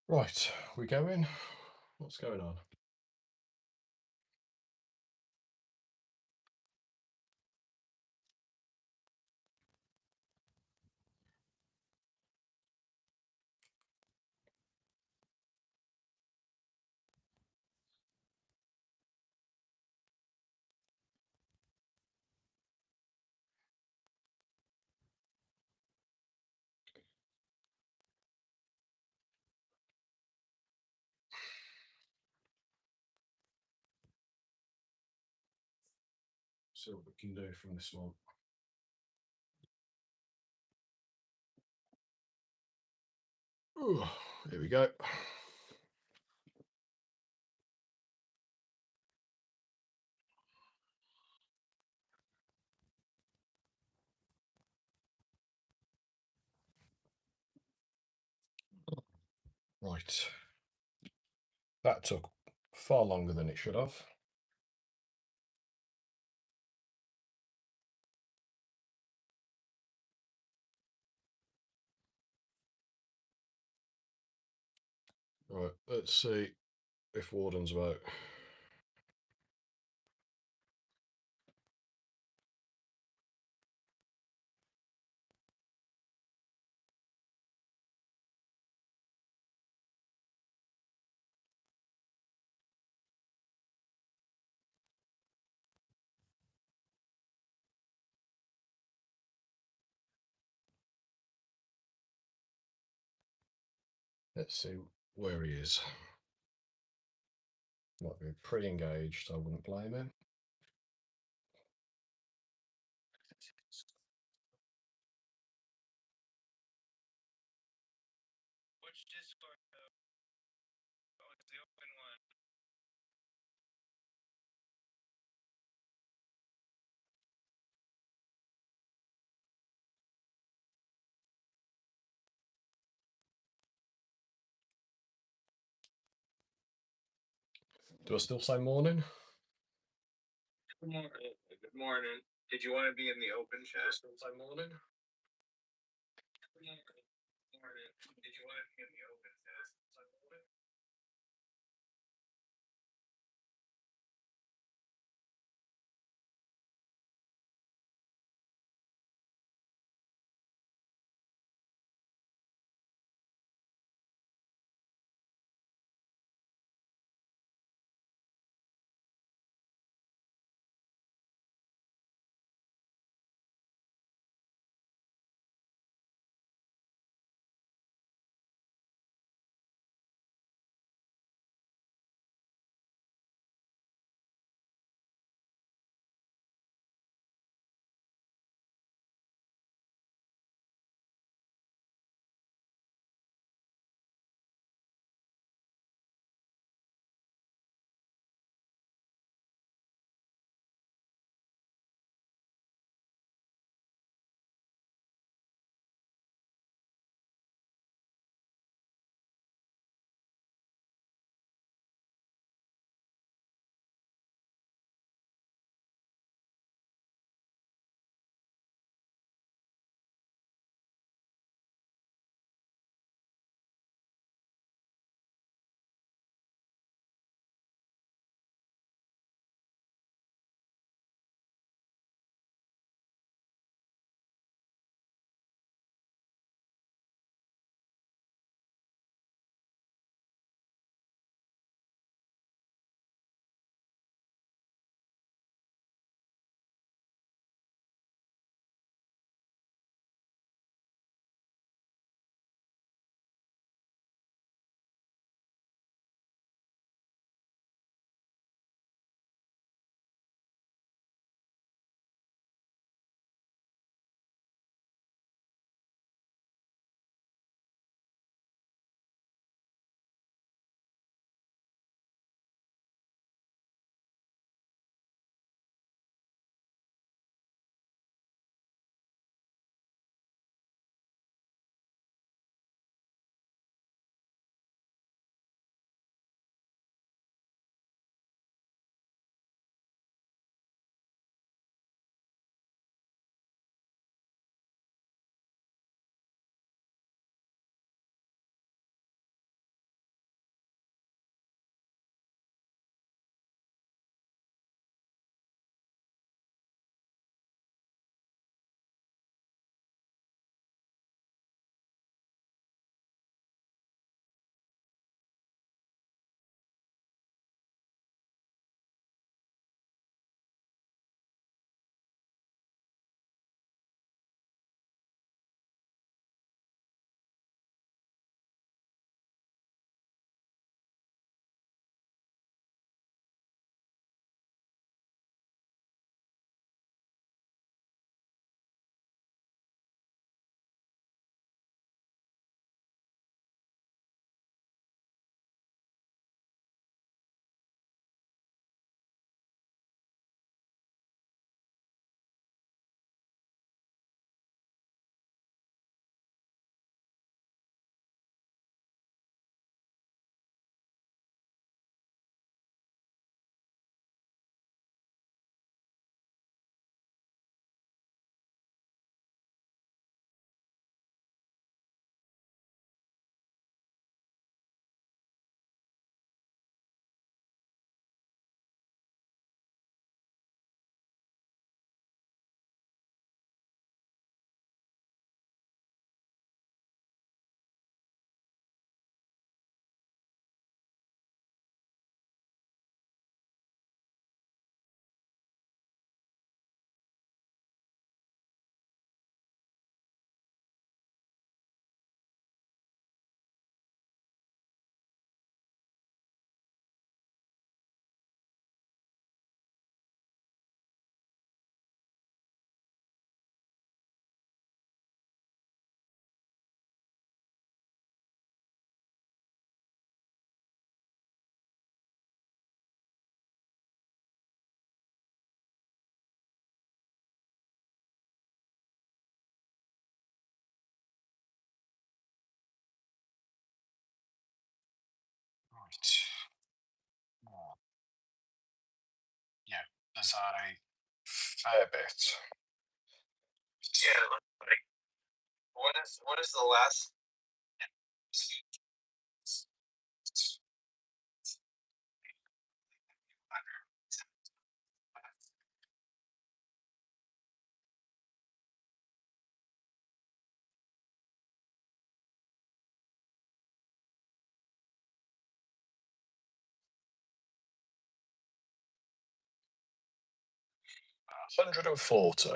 Right, we going? What's going on? See what we can do from this one. Ooh, here we go. Right, that took far longer than it should have. Right, let's see if Warden's about. Let's see where he is. Might be pre-engaged, I wouldn't blame him. Which Discord though? Oh, it's the open one. Do I still say morning? Good morning. Good morning. Did you want to be in the open chat? Still say morning? Good morning. Did you want to be in the open chat? is a fair bit. Yeah, like what is the last? 140.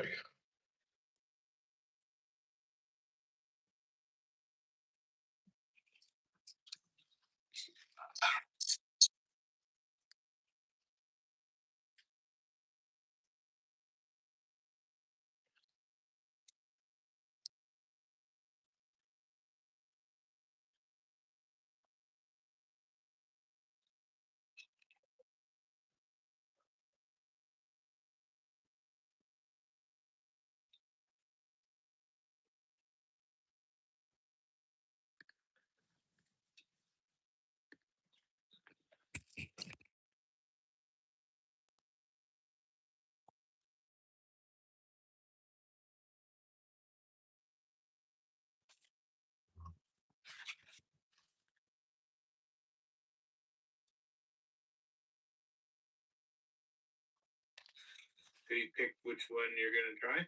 Do you pick which one you're gonna try?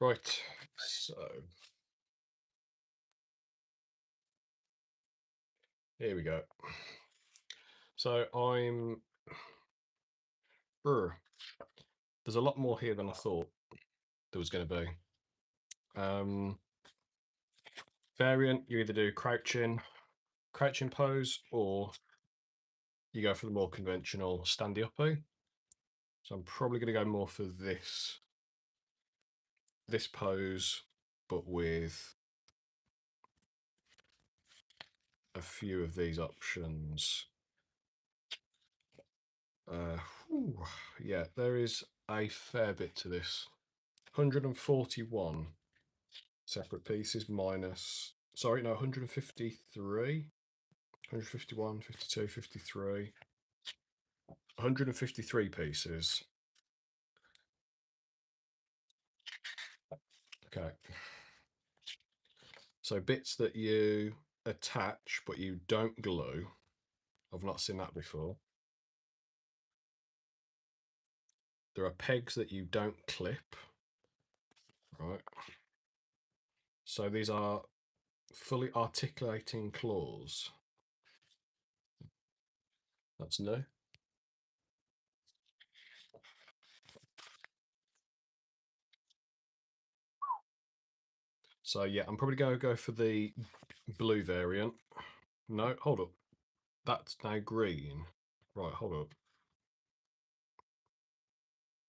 Right, so here we go. So there's a lot more here than I thought there was going to be. Variant, you either do crouching pose, or you go for the more conventional standy uppy. So I'm probably going to go more for this pose, but with a few of these options. Yeah, there is a fair bit to this. 141 separate pieces minus, sorry, no, 153, 151, 52, 53, 153 pieces. Okay. So bits that you attach but you don't glue. I've not seen that before. There are pegs that you don't clip. Right. So these are fully articulating claws. That's new. So yeah, I'm probably going to go for the blue variant. No, hold up. That's now green. Right, hold up.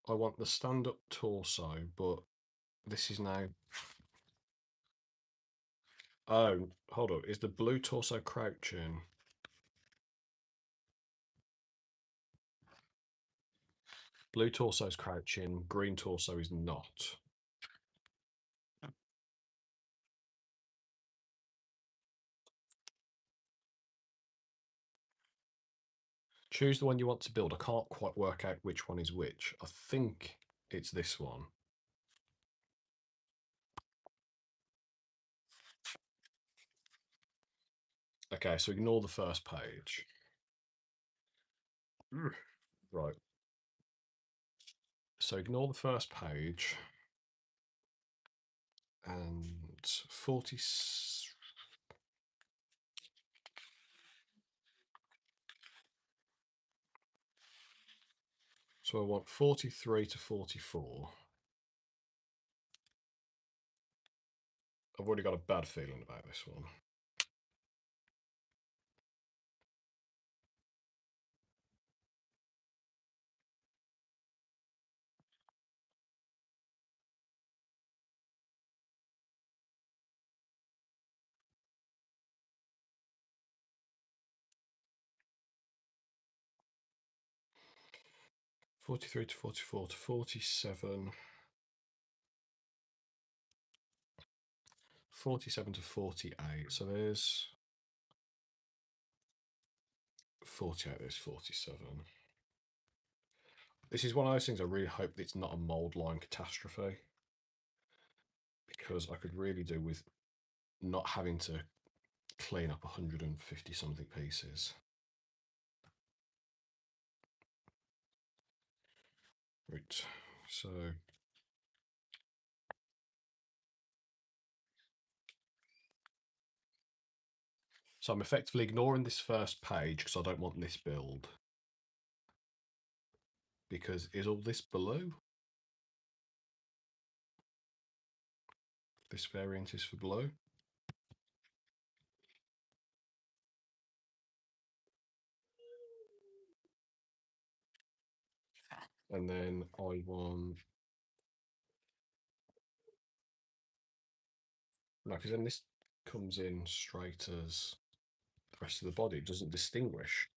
I want the stand-up torso, but this is now... Oh, hold up. Is the blue torso crouching? Blue torso is crouching, green torso is not. Choose the one you want to build. I can't quite work out which one is which. I think it's this one. Okay, so ignore the first page. Right. So ignore the first page. And 40... So I want 43 to 44. I've already got a bad feeling about this one. $43 to $44 to $47. $47 to $48. So there's 48, there's 47. This is one of those things I really hope it's not a mold line catastrophe, because I could really do with not having to clean up 150 something pieces. Right, so I'm effectively ignoring this first page because I don't want this build. Because is all this blue? This variant is for blue. And then I want... No, because then this comes in straight as the rest of the body. It doesn't distinguish.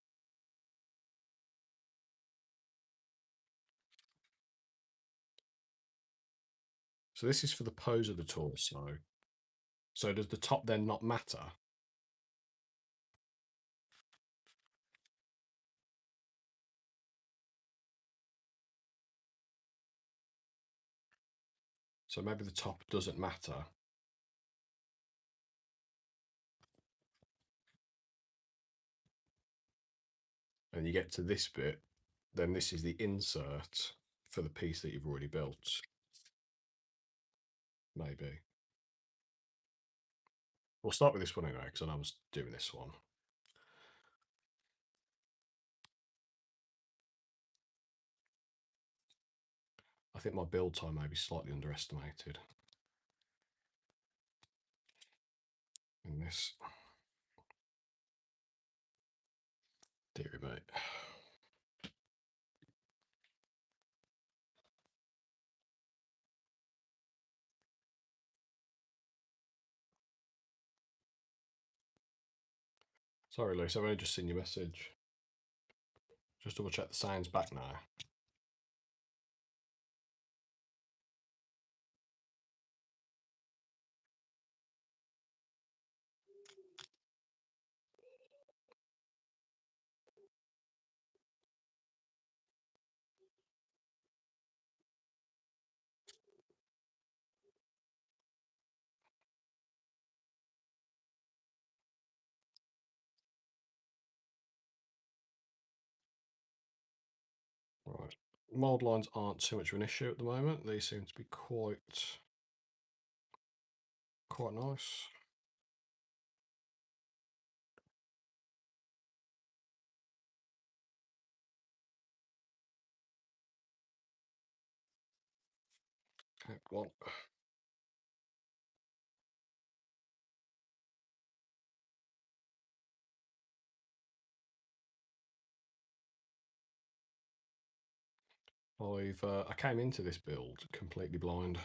So this is for the pose of the torso. So does the top then not matter? So maybe the top doesn't matter. And you get to this bit, then this is the insert for the piece that you've already built. maybe. We'll start with this one anyway, because I was doing this one. I think my build time may be slightly underestimated in this. Deary mate. Sorry, Luce, I've only just seen your message. Just double check the sound's back now. Right. Mold lines aren't too much of an issue at the moment. These seem to be quite nice. Okay, well, I came into this build completely blind.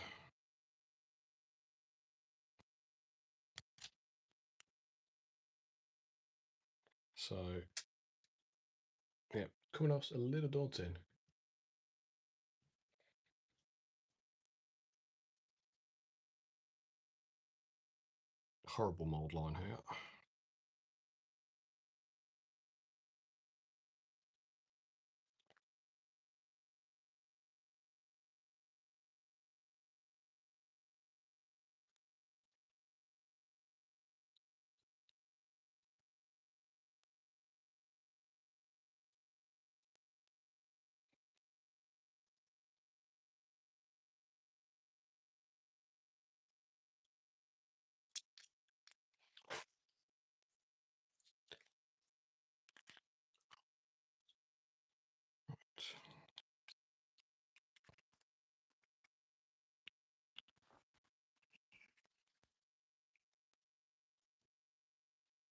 So, yeah, coming off a little daunting. Horrible mold line here.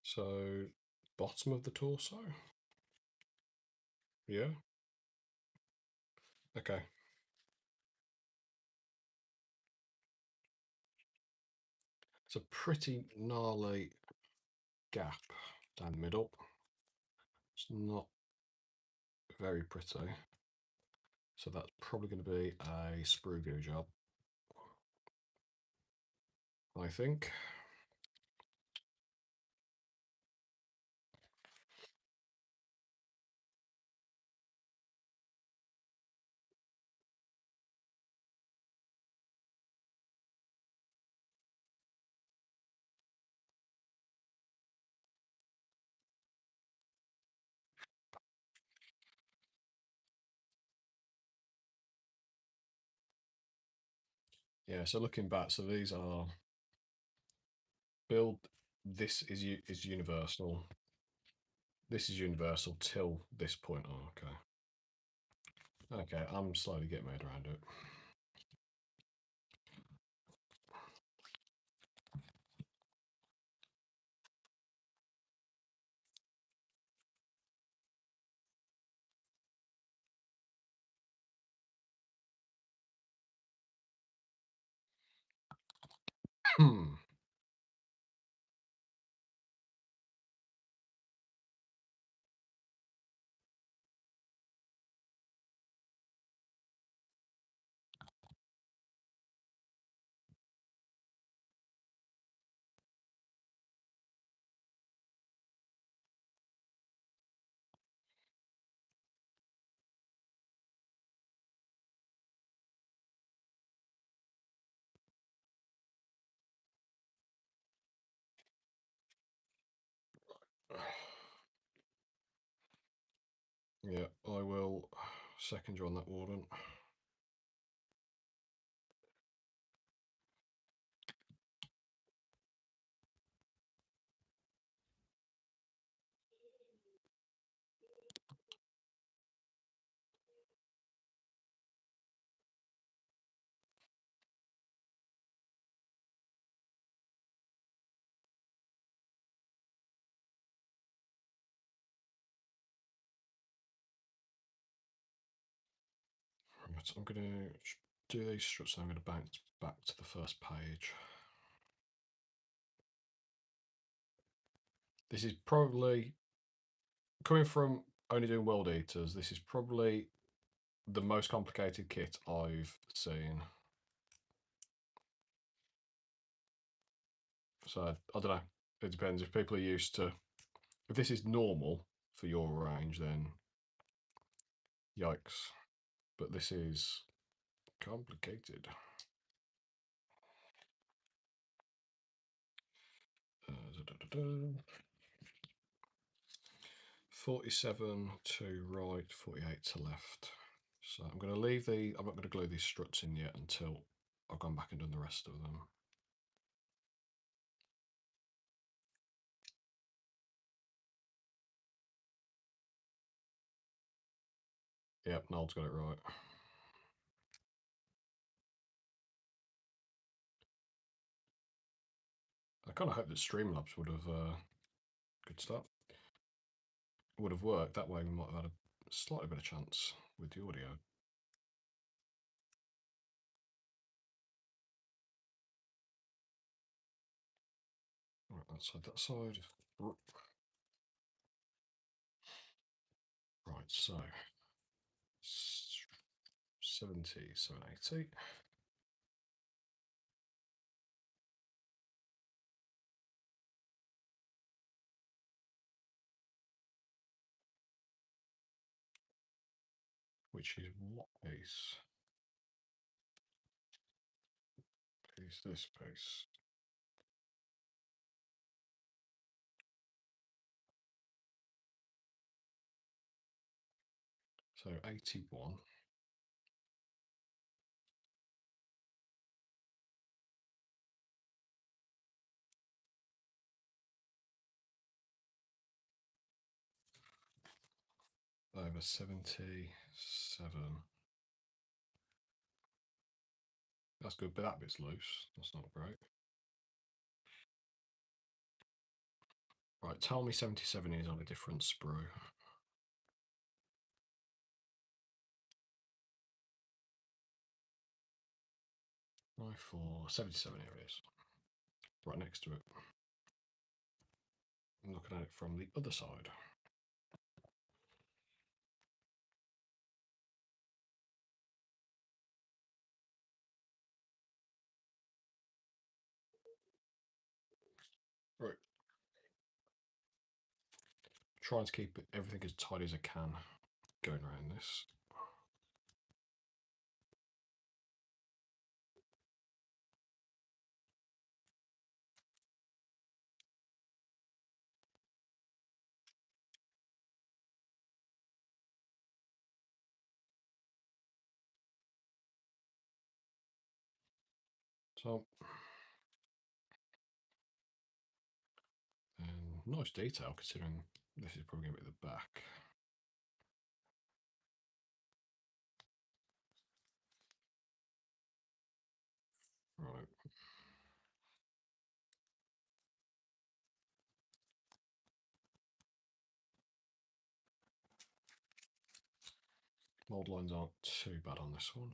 So, bottom of the torso. Yeah. Okay. It's a pretty gnarly gap down the middle. It's not very pretty. So that's probably going to be a sprue glue job, I think. Yeah, so looking back, so these are build, this is universal. This is universal till this point. Oh, okay. Okay, I'm slowly getting my head around it. Hmm. Yeah, I will second you on that, Warden. Right, I'm going to do these struts and I'm going to bounce back to the first page. This is probably, coming from only doing world eaters, this is probably the most complicated kit I've seen. So I don't know. It depends if people are used to. If this is normal for your range, then yikes. But this is complicated. 47 to right, 48 to left. So I'm going to leave the. I'm not going to glue these struts in yet until I've gone back and done the rest of them. Yep, Noel's got it right. I kind of hope that Streamlabs would have, good start, would have worked. That way we might have had a slightly better chance with the audio. Right, that side, that side. Right, so 70, 780. Which is what piece? Piece, this piece. So 81. Over 77. That's good, but that bit's loose. That's not great. Right, tell me 77 is on a different sprue. I4, 77 here it is. Right next to it. I'm looking at it from the other side. Right. Trying to keep everything as tight as I can going around this. So, and nice detail considering this is probably going to be the back. Right. Mold lines aren't too bad on this one.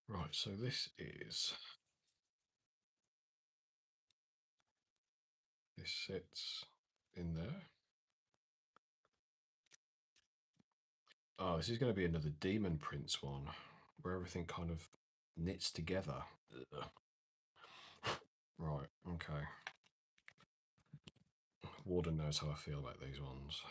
Right, so this sits in there. Oh, this is going to be another Demon Prince one, where everything kind of knits together. Ugh. Right, okay. Warden knows how I feel about these ones.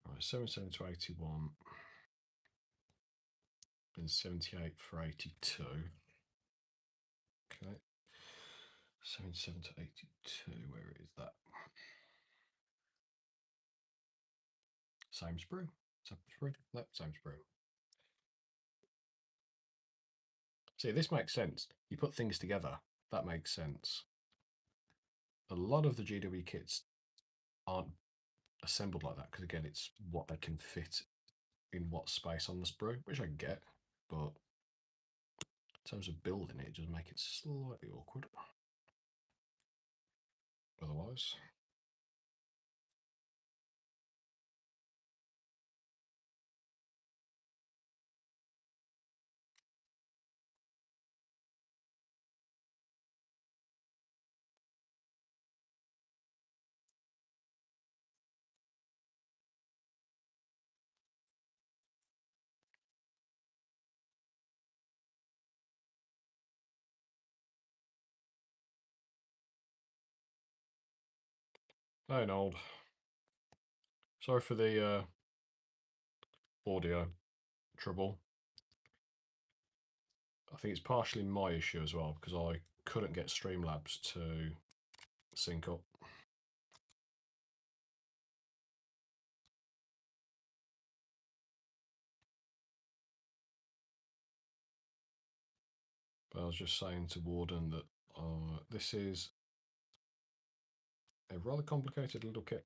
Right, 77 to 81. And 78 for 82. Okay. 77 to 82, where is that? Same sprue. Same sprue? No, same sprue. See, this makes sense. You put things together, that makes sense. A lot of the GW kits aren't assembled like that because, again, it's what they can fit in what space on the sprue, which I get, but in terms of building it, it does make it slightly awkward. Otherwise. Hey, Nold. Sorry for the audio trouble. I think it's partially my issue as well because I couldn't get Streamlabs to sync up. But I was just saying to Warden that this is a rather complicated little kit.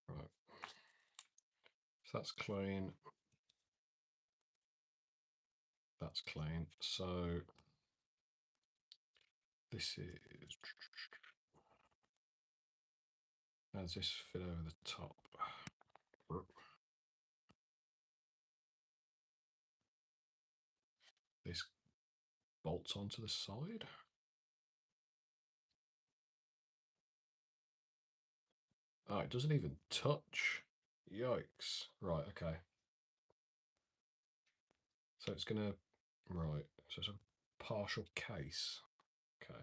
Right. So that's clean. That's clean. So this is... How does this fit over the top? This bolts onto the side. Oh, it doesn't even touch. Yikes. Right, okay. So it's gonna... Right, so it's a partial case. Okay.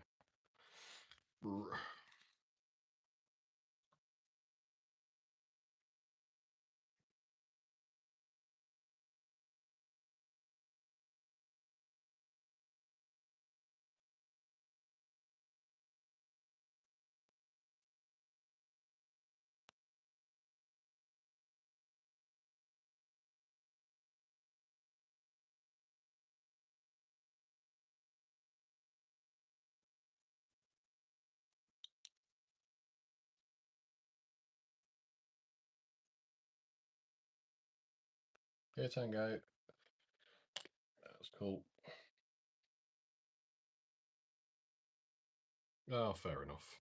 Here, Tango. That's cool. Oh, fair enough.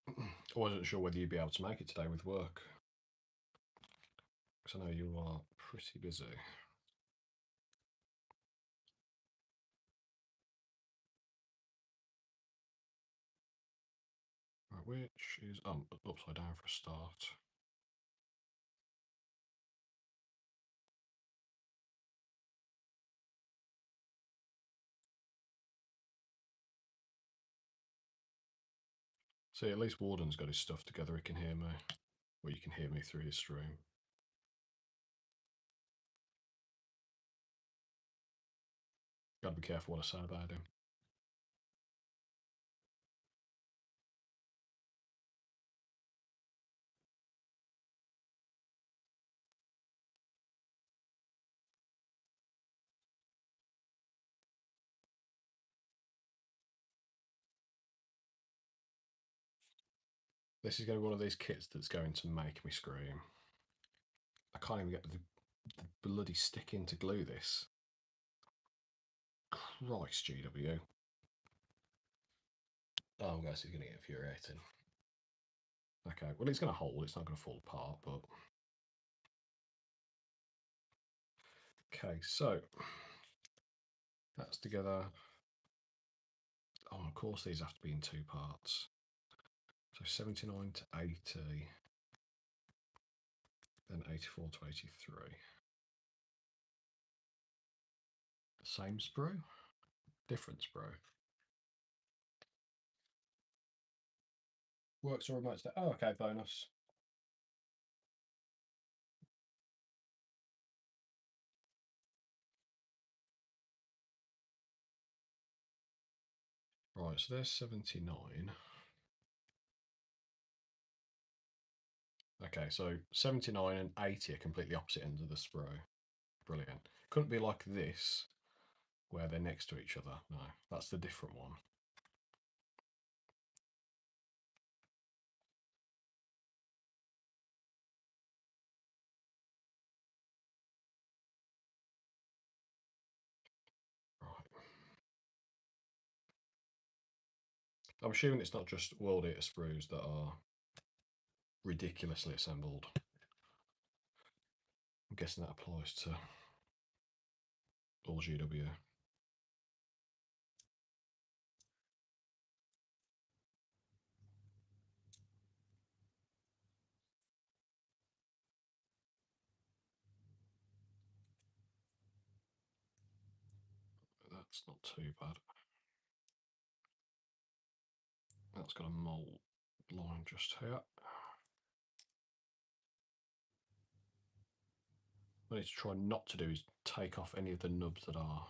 I wasn't sure whether you'd be able to make it today with work. Because I know you are pretty busy. Right, which is upside down for a start. See, at least Warden's got his stuff together. He can hear me. Well, you can hear me through his stream. Gotta be careful what I say about him. This is going to be one of these kits that's going to make me scream. I can't even get the bloody stick in to glue this. Christ, GW. Oh, guys, it's going to get infuriating. Okay, well, it's going to hold. It's not going to fall apart, but... Okay, so... That's together. Oh, of course, these have to be in two parts. So 79 to 80. Then 84 to 83. Same sprue? Different sprue? Works or remote. Oh, okay, bonus. Right, so there's 79. Okay, so 79 and 80 are completely opposite ends of the sprue. Brilliant. Couldn't be like this, where they're next to each other. No, that's the different one. Right. I'm assuming it's not just World Eater sprues that are ridiculously assembled. I'm guessing that applies to all GW. That's not too bad. That's got a mold line just here. What I need to try not to do is take off any of the nubs that are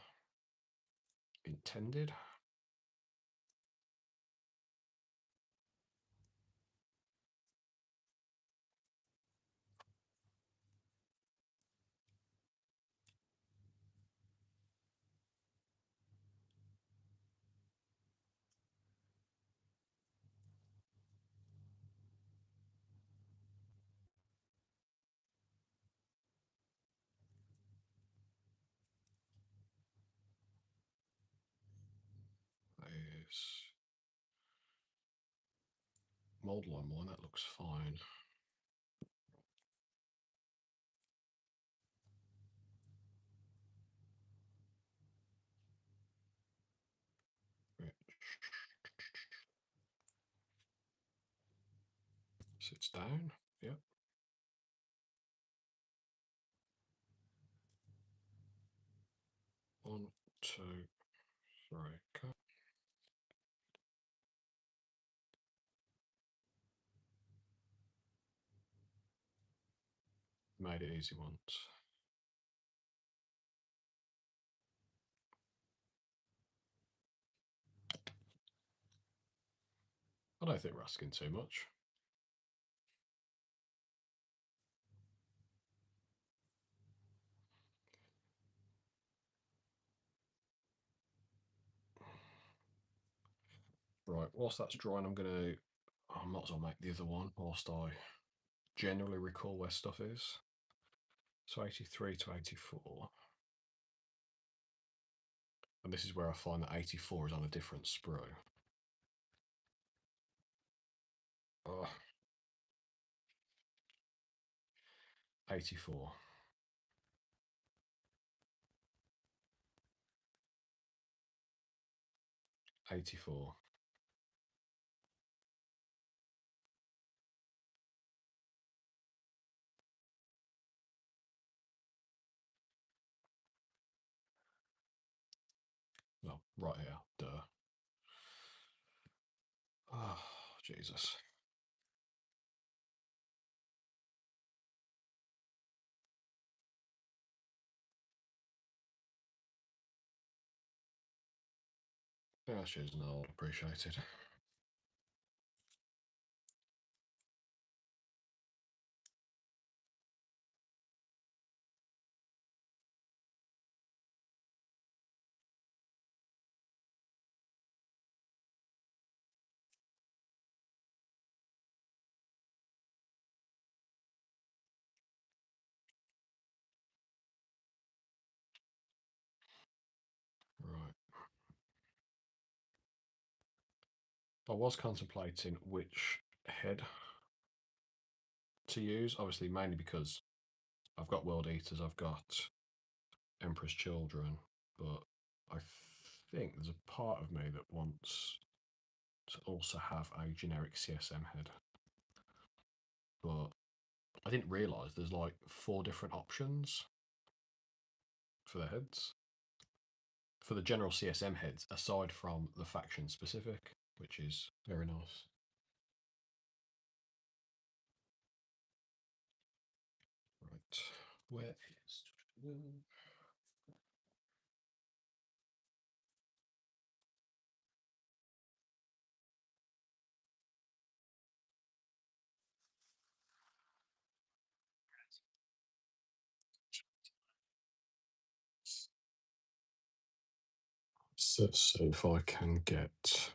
intended. That is mold line one, that looks fine. Sits down, yep. One, two, three, okay. Made it easy once. I don't think we're asking too much. Right, whilst that's drying, I might as well make the other one whilst I generally recall where stuff is. So 83 to 84. And this is where I find that 84 is on a different sprue. Oh. 84. '84. Well, right here. Duh. Oh, Jesus. Yeah, she's not appreciated. Right. I was contemplating which head to use, obviously mainly because I've got World Eaters, I've got Emperor's Children, but I think there's a part of me that wants to also have a generic CSM head. But I didn't realise there's like 4 different options for the heads. For the general CSM heads, aside from the faction specific, which is very nice. Where is... So let's see if I can get...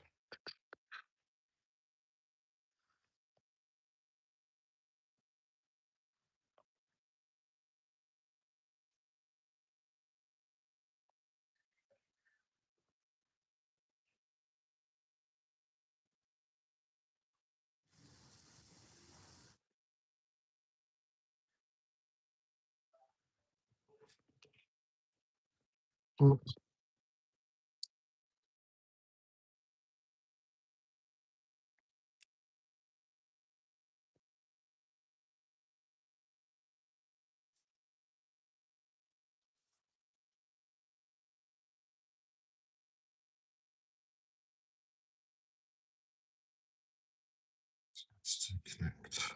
to connect.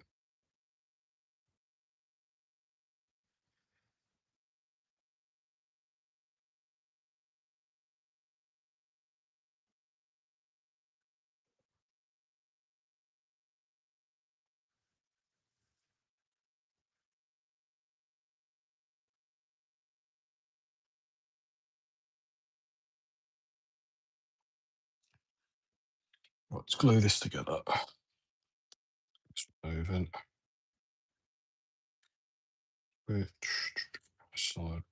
Let's glue this together. Let's move in. Which side?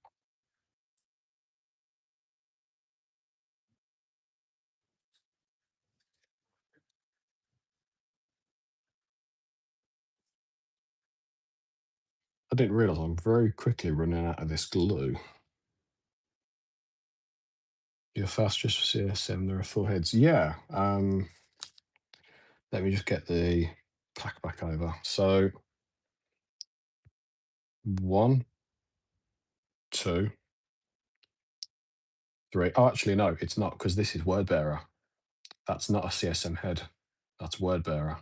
I didn't realise I'm very quickly running out of this glue. You're fast just for CSM, there are 4 heads. Yeah. Let me just get the pack back over. So 1, 2, 3. Oh, actually, no, it's not because this is word bearer. That's not a CSM head. That's word bearer.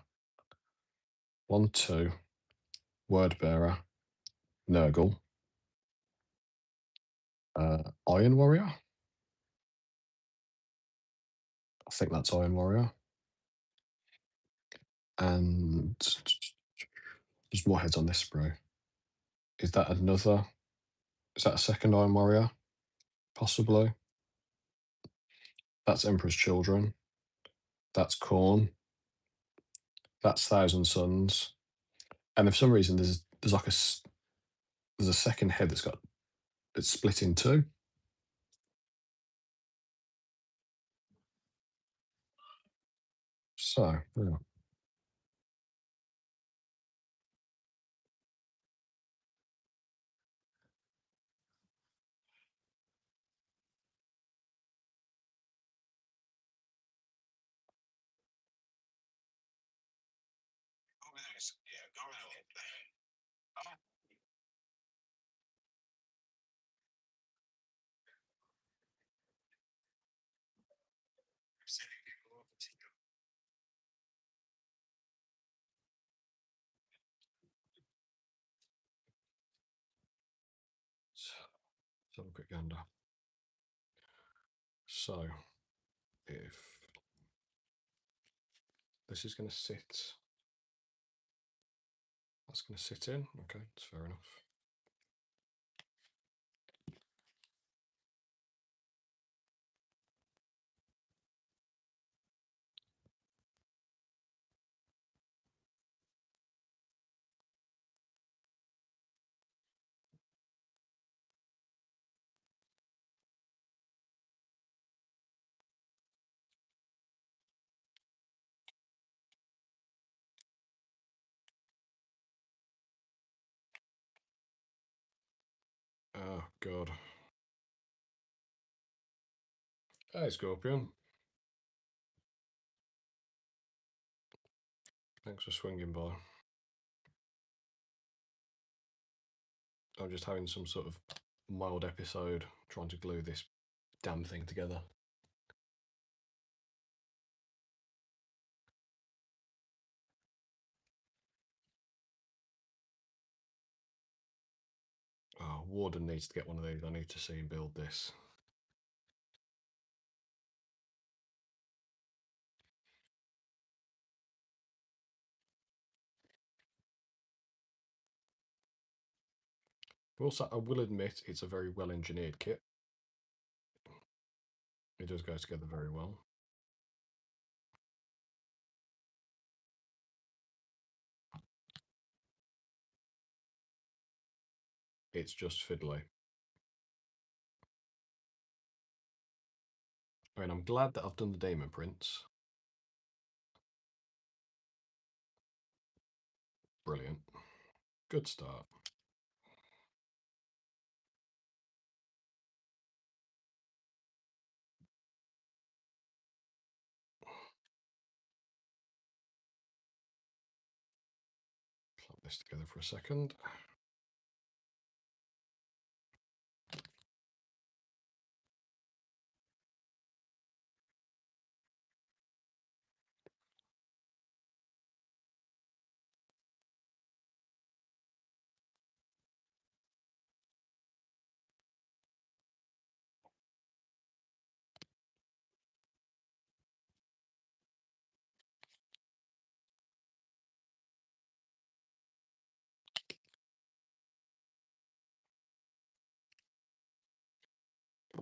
1, 2, word bearer, Nurgle, Iron Warrior. I think that's Iron Warrior. And there's more heads on this spray. Is that another? Is that a second Iron Warrior? Possibly. That's Emperor's Children. That's Corn. That's Thousand Suns. And for some reason, there's like there's a second head it's split in 2. So yeah. Let's have a quick gander. So if this is going to sit, that's going to sit in. Okay, that's fair enough. Oh god. Hey Scorpion. Thanks for swinging by. I'm just having some sort of mild episode trying to glue this damn thing together. Oh, Warden needs to get one of these. I need to see him build this. But also, I will admit it's a very well engineered kit. It does go together very well. It's just fiddly. I mean, I'm glad that I've done the Demon Prince. Brilliant. Good start. Plug this together for a second.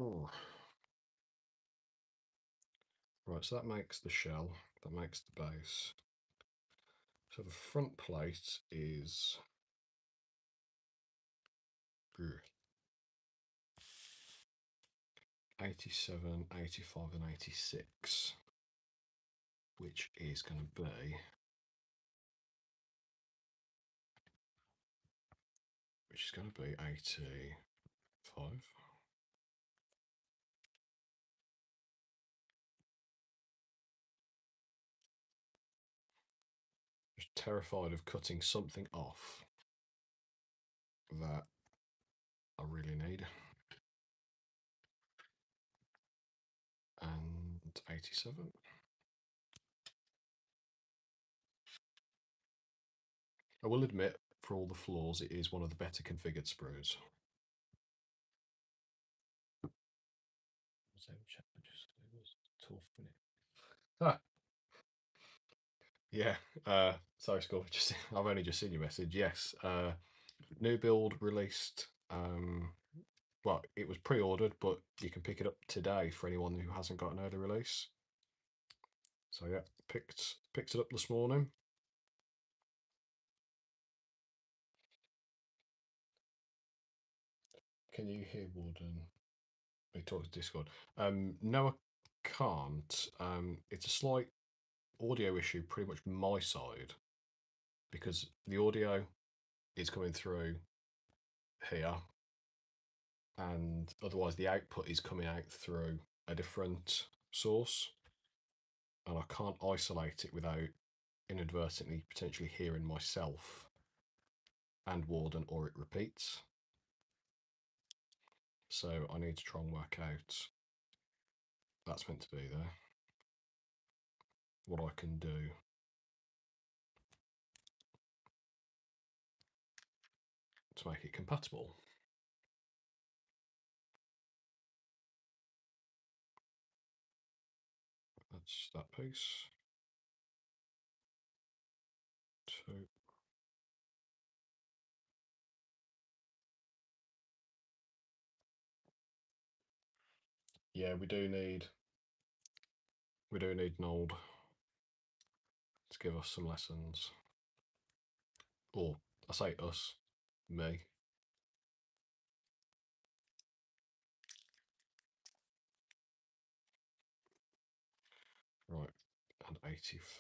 Oh. Right, so that makes the shell, that makes the base. So the front plate is 87, 85 and 86, which is going to be 85. Just terrified of cutting something off that I really need. And 87. I will admit, for all the flaws, it is one of the better configured sprues. Yeah, sorry, Scott. I've only just seen your message. Yes, new build released. Well, it was pre-ordered, but you can pick it up today for anyone who hasn't got an early release. So yeah, picked it up this morning. Can you hear Warden? He talks Discord. No, I can't. It's a slight audio issue, pretty much my side, because the audio is coming through here, and otherwise the output is coming out through a different source, and I can't isolate it without inadvertently potentially hearing myself and Warden, or it repeats. So I need to try and work out, that's meant to be there, what I can do to make it compatible. That's that piece. 2. Yeah, we do need Nold to give us some lessons. Or I say us, me. Right, and 85.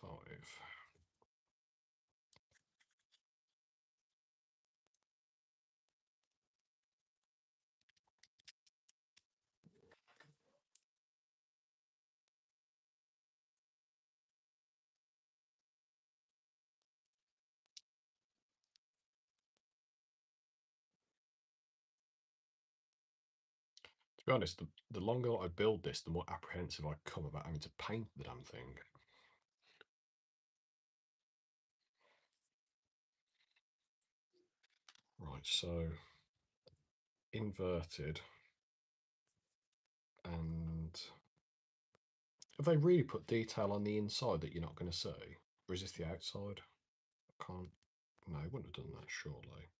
To be honest, the longer I build this, the more apprehensive I come about having to paint the damn thing. Right, so inverted, and have they really put detail on the inside that you're not going to see? Or is this the outside? I can't. No, I wouldn't have done that, surely.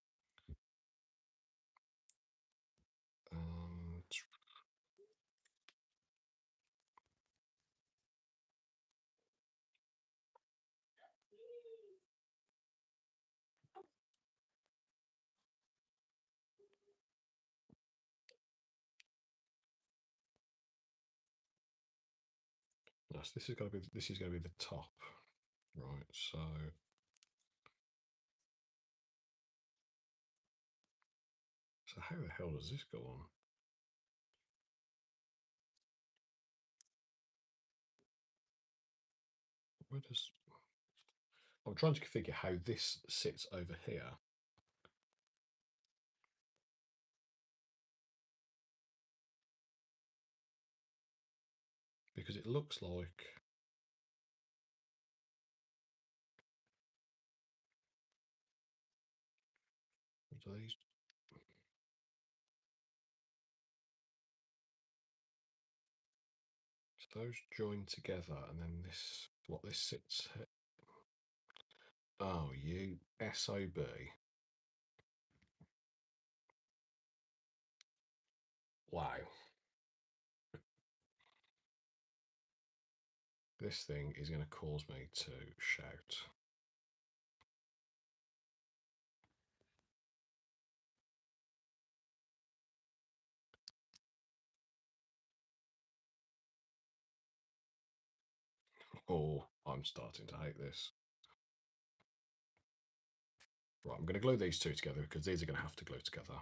And yes, this is going to be the top, right? So how the hell does this go on? Where does I'm trying to configure how this sits over here. Because it looks like these. So those join together, and then this sits. Oh, you SOB. Wow. This thing is going to cause me to shout. Oh, I'm starting to hate this. Right, I'm going to glue these two together because these are going to have to glue together.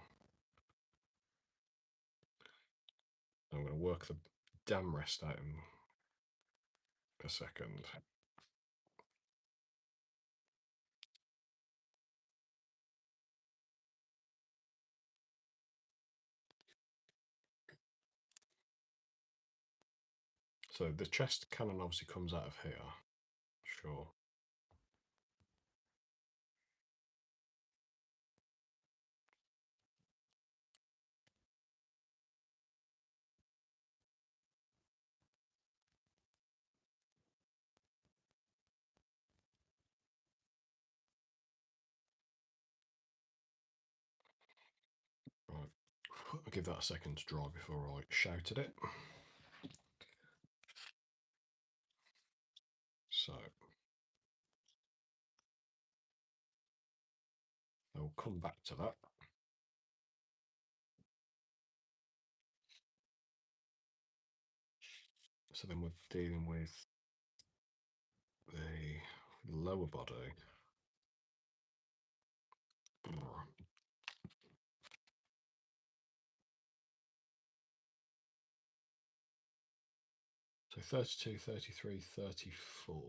I'm going to work the damn rest out in a second. So the chest cannon obviously comes out of here. Sure. Right. I'll give that a second to dry before I shout at it. So I'll come back to that. So then we're dealing with the lower body. So 32, 33, 34.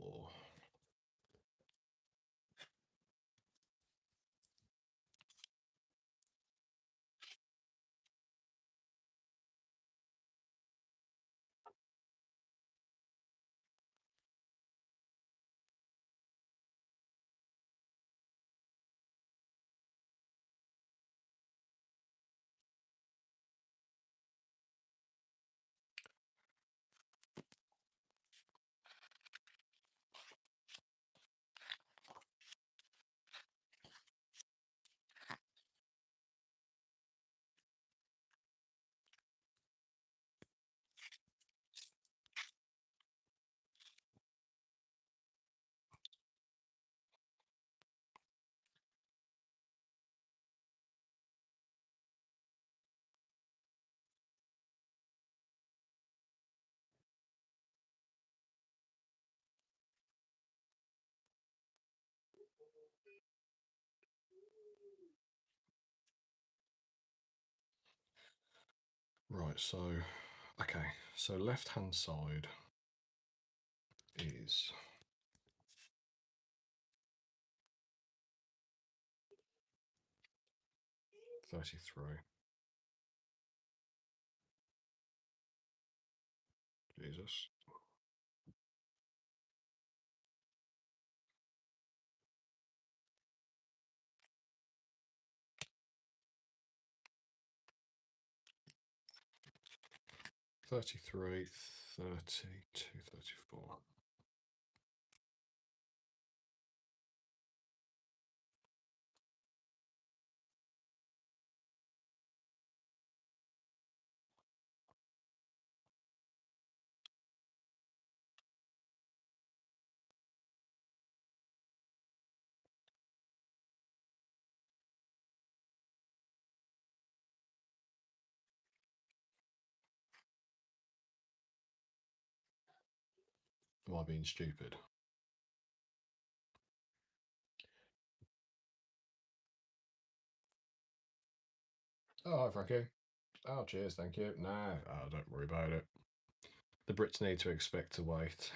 Right, so, okay, so left hand side is 33. Jesus. 33, 32, 34. Am I being stupid? Oh, hi, Frankie. Oh, cheers, thank you. No, oh, don't worry about it. The Brits need to expect to wait.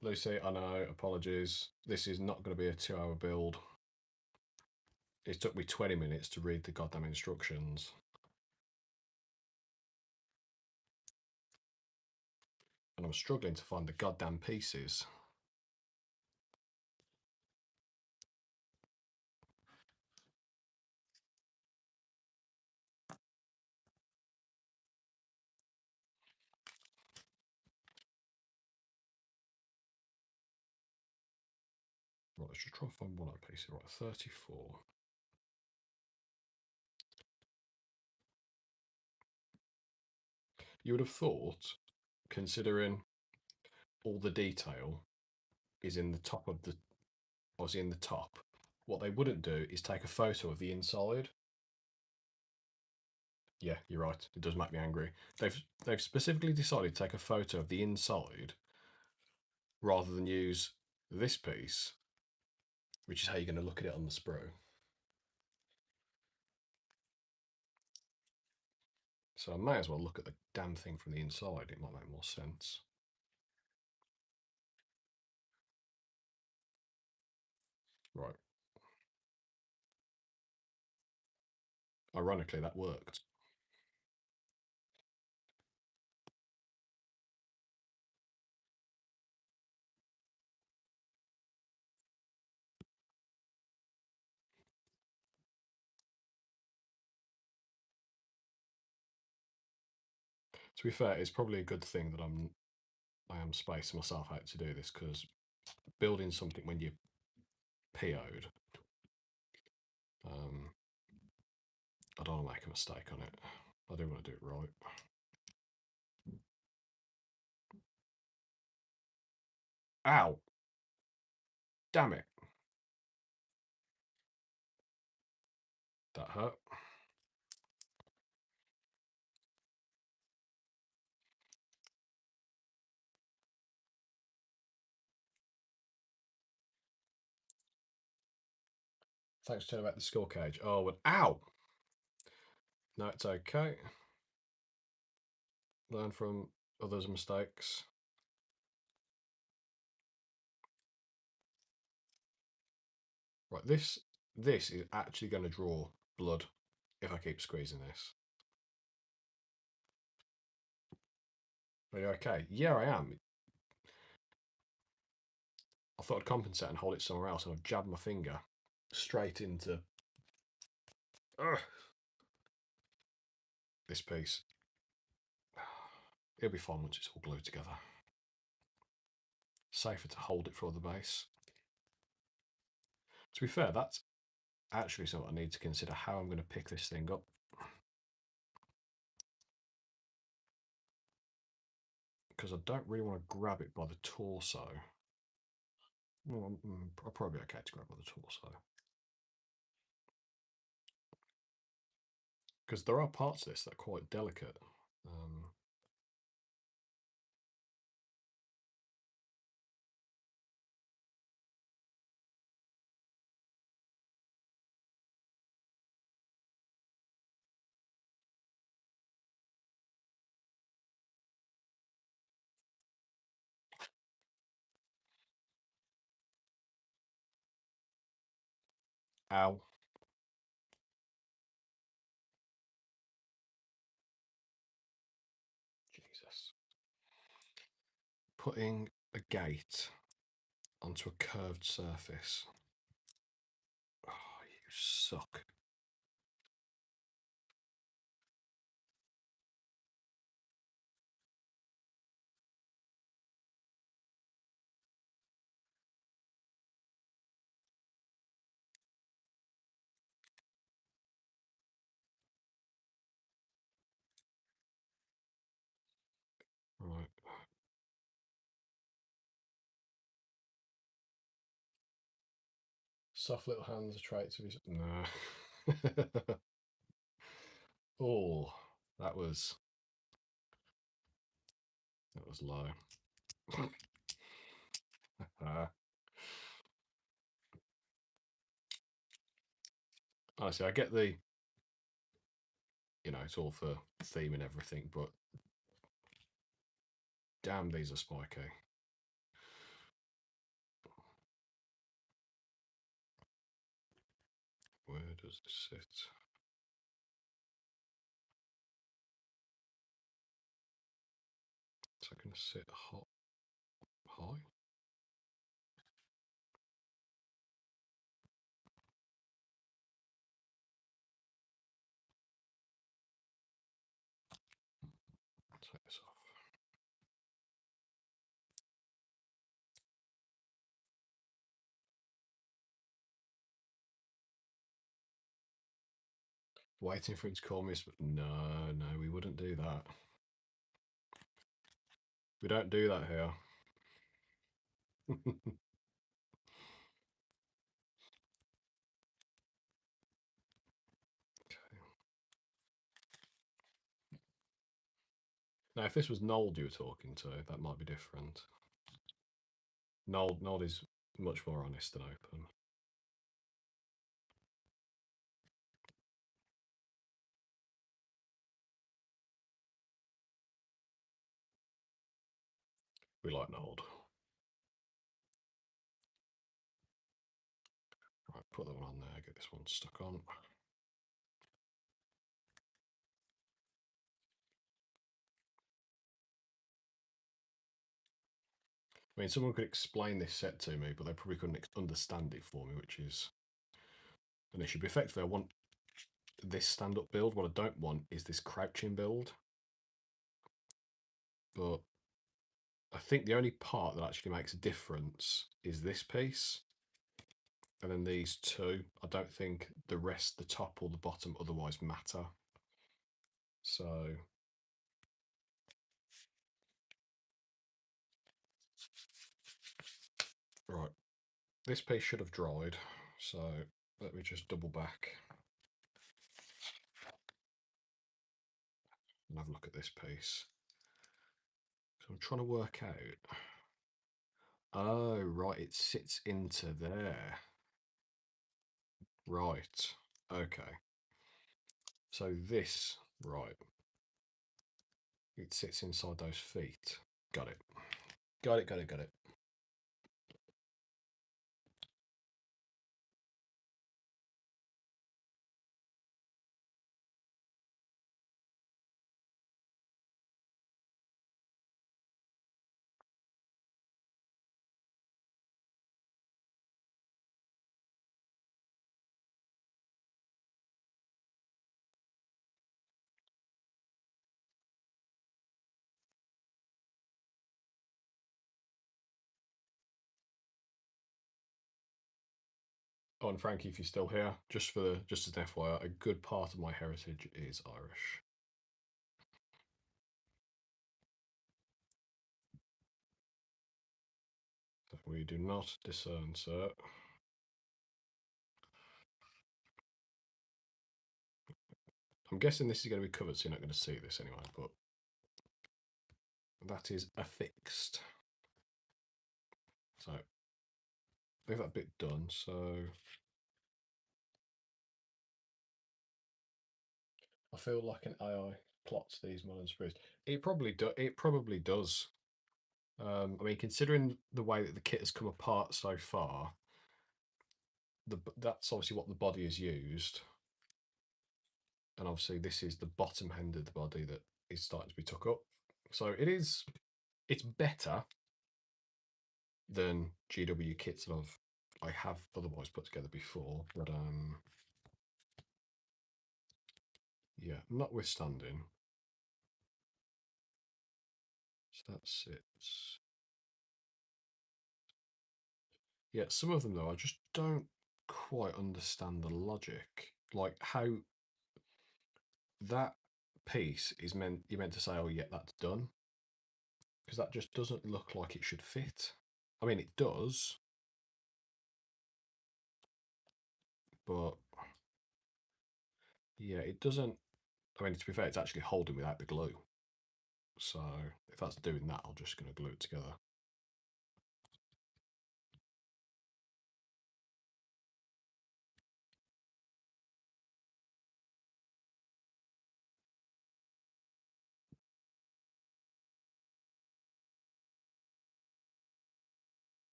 Lucy, I know, apologies. This is not going to be a 2-hour build. It took me 20 minutes to read the goddamn instructions. And I'm struggling to find the goddamn pieces. Right, let's just try and find one of the pieces. Right, 34. You would have thought, considering all the detail is in the top of the, obviously in the top, what they wouldn't do is take a photo of the inside. Yeah, you're right. It does make me angry. They've specifically decided to take a photo of the inside rather than use this piece, which is how you're going to look at it on the sprue. So I may as well look at the damn thing from the inside. It might make more sense. Right. Ironically, that worked. To be fair, it's probably a good thing that I am spacing myself out to do this, because building something when you're PO'd, I don't want to make a mistake on it. I do want to do it right. Ow! Damn it. That hurt. Thanks for telling about the skull cage. Oh, but ow! No, it's okay. Learn from others' mistakes. Right, this is actually going to draw blood if I keep squeezing this. Are you okay? Yeah, I am. I thought I'd compensate and hold it somewhere else, and I've jabbed my finger straight into this piece. It'll be fine once it's all glued together. Safer to hold it for the base. To be fair, that's actually something I need to consider, how I'm going to pick this thing up. Because I don't really want to grab it by the torso. Well, I'll probably be okay to grab by the torso. Because there are parts of this that are quite delicate. Ow. Jesus. Putting a gate onto a curved surface. Oh, you suck. Soft little hands are traits of his. No. Oh, that was low. Honestly, I get the, it's all for theme and everything, but damn, these are spiky. Where does this sit? Is that going to sit high? Take this off. Waiting for it to call me, but no, we wouldn't do that. We don't do that here. Okay. Now, if this was Nold you were talking to, that might be different. Nold is much more honest and open. We like Nold. Right, put that one on there, get this one stuck on. I mean, someone could explain this set to me, but they probably couldn't understand it for me, which is an issue. But effectively, I want this stand-up build. What I don't want is this crouching build. But I think the only part that actually makes a difference is this piece. And then these two. I don't think the rest, the top or the bottom, otherwise matter. So... Right. This piece should have dried. So let me just double back and have a look at this piece. So I'm trying to work out. Oh, right, it sits into there. Right, okay. So this, right, it sits inside those feet. Got it. Got it. Oh, and Frankie, if you're still here, just as an FYI, a good part of my heritage is Irish. So we do not discern, sir. I'm guessing this is going to be covered, so you're not going to see this anyway, but that is affixed. So we have that bit done, so I feel like an AI plots these modern sprues. It probably does. I mean, considering the way that the kit has come apart so far, that's obviously what the body is used, and obviously this is the bottom end of the body that is starting to be took up. So it's better than GW kits that I have otherwise put together before, but yeah, notwithstanding. So that's it. Yeah, some of them though, I just don't quite understand the logic. Like how that piece is you're meant to say, oh yeah, that's done. Because that just doesn't look like it should fit. I mean, it does. but yeah, it doesn't. I mean, to be fair, it's actually holding without the glue. So if that's doing that, I'm just going to glue it together.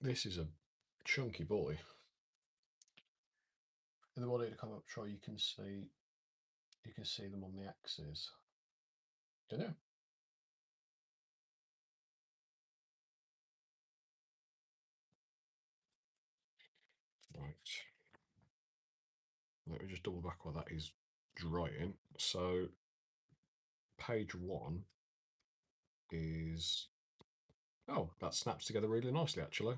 This is a chunky boy. And the one to come up, try you can see them on the axes. Don't know. Right. Let me just double back while that is drying. So page 1 is, oh, that snaps together really nicely actually.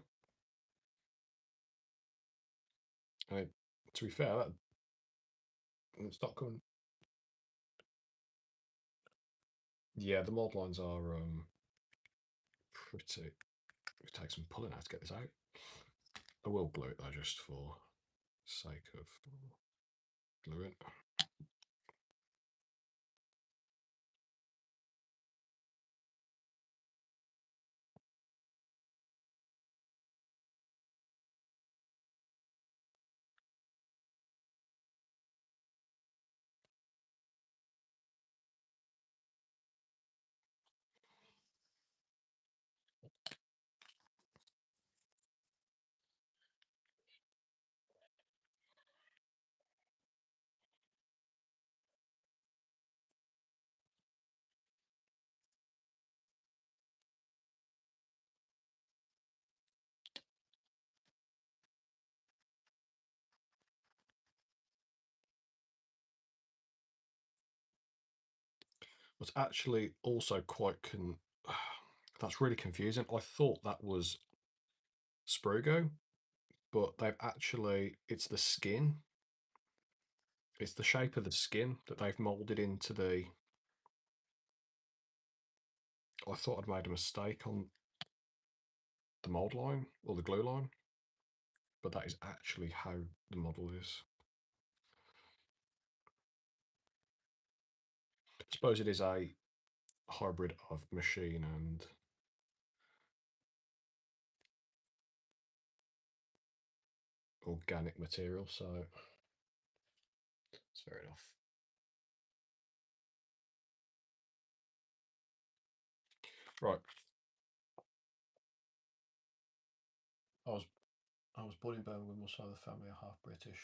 And to be fair, that it's not coming. Yeah, the mold lines are pretty. It takes some pulling out to get this out. I will glue it though, just for sake of gluing. What's actually also quite that's really confusing. I thought that was Sprugo, but they've actually, it's the skin. It's the shape of the skin that they've molded into the. I thought I'd made a mistake on the mold line or the glue line, but that is actually how the model is. I suppose it is a hybrid of machine and organic material, so it's fair enough. Right. I was born in Birmingham, my side of the family are half British.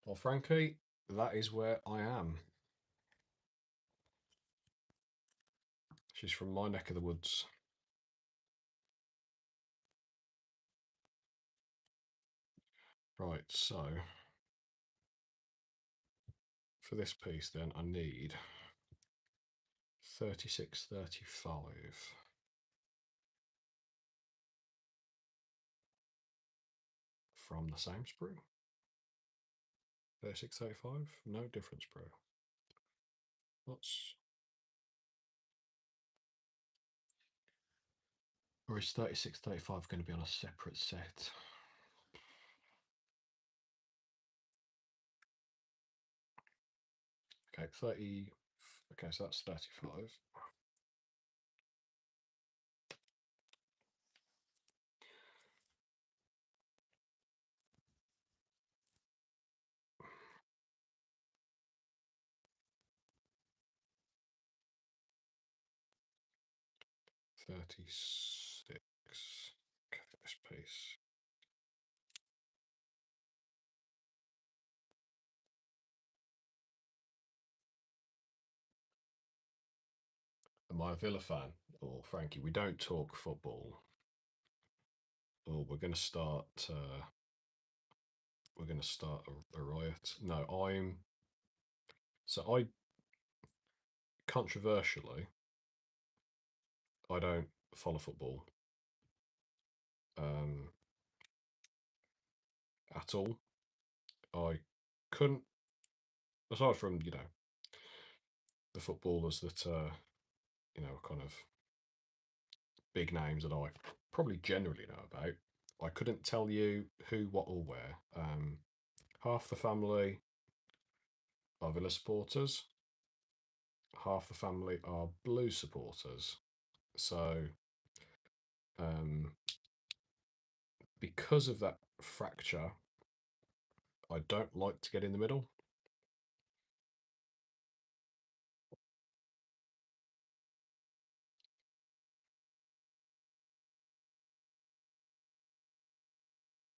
Well, frankly, that is where I am. She's from my neck of the woods. Right, so for this piece then I need 3635 from the same sprue. 3635, no different sprue. What's, or is 3635 going to be on a separate set? Okay, 30, okay, so that's 35. $36. Okay, this piece. Am I a Villa fan? Or Frankie, we don't talk football. Oh, we're going to start. We're going to start a riot. No, I'm. So I, controversially, I don't follow football. at all. I couldn't, aside from, the footballers that, kind of big names that I probably generally know about, I couldn't tell you who, what, or where. Half the family are Villa supporters, half the family are Blue supporters. So, um, because of that fracture, I don't like to get in the middle.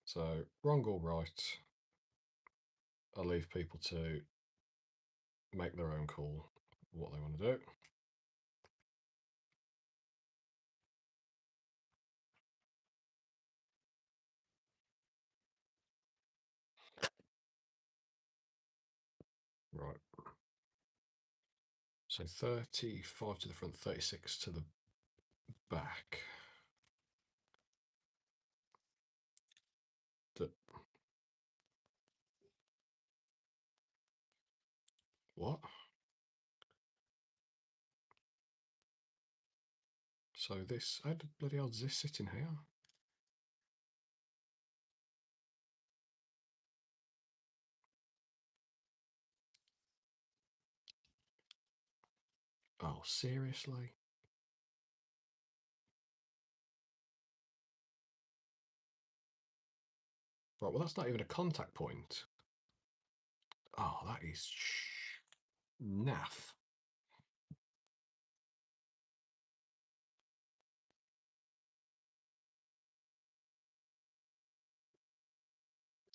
So, wrong or right, I leave people to make their own call what they want to do. Right. So 35 to the front, 36 to the back. What? So this, how the bloody hell does this sit in here? Oh, seriously? Right, well, that's not even a contact point. Oh, that is naff.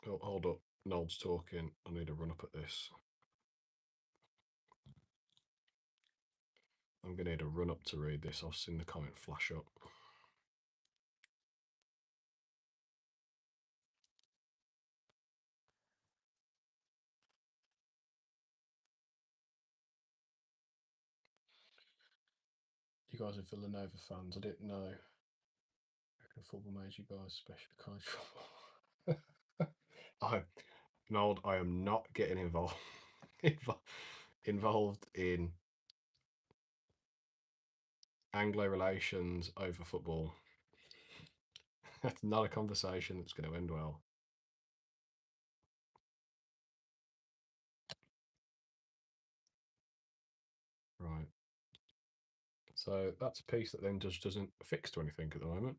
Oh, hold up. Noel's talking. I need to run up at this. I'm going to need to run up to read this. I've seen the comment flash up. You guys are Villanova fans. I didn't know. Football made you guys especially college football. Noel, I am not getting involved in Anglo relations over football. That's not a conversation that's going to end well. Right. So that's a piece that then just doesn't fix to anything at the moment.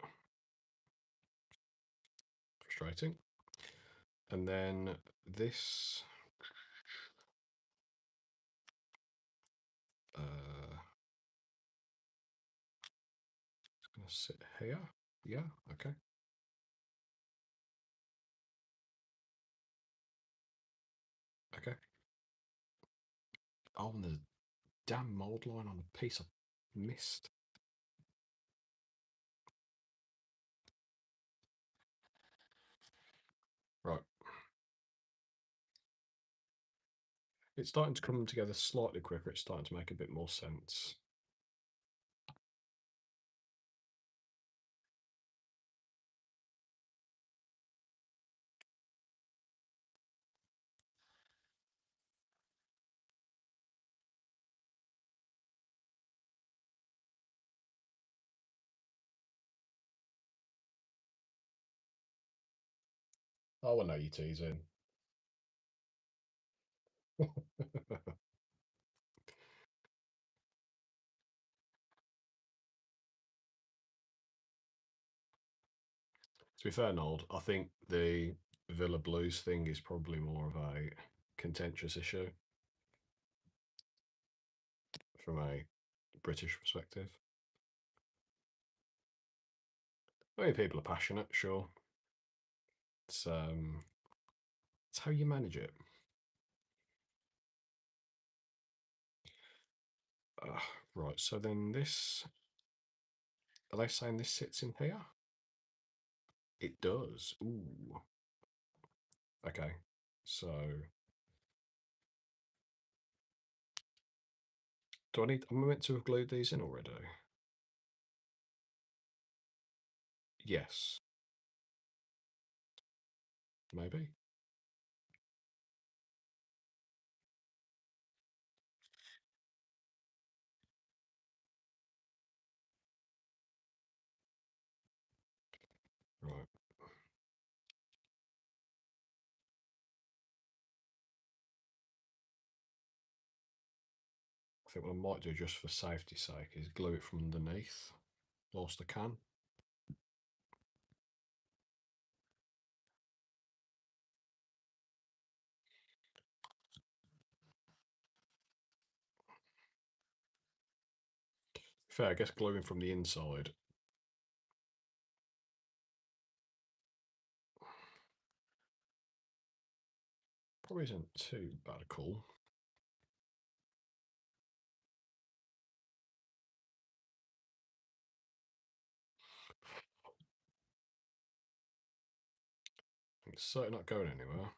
Frustrating. And then this. It's going to sit here. Yeah, okay. Okay. Oh, and there's a damn mould line on a piece I missed. Right. It's starting to come together slightly quicker. It's starting to make a bit more sense. Oh, I know you're teasing. To be fair, Nold, I think the Villa Blues thing is probably more of a contentious issue from a British perspective. I mean, people are passionate, sure. It's how you manage it. Right, so then this, are they saying this sits in here? It does. Ooh. Okay, so am I meant to have glued these in already? Yes. maybe. Right. I think what I might do just for safety's sake is glue it from underneath whilst I can. Fair, I guess gluing from the inside probably isn't too bad a call. It's certainly not going anywhere.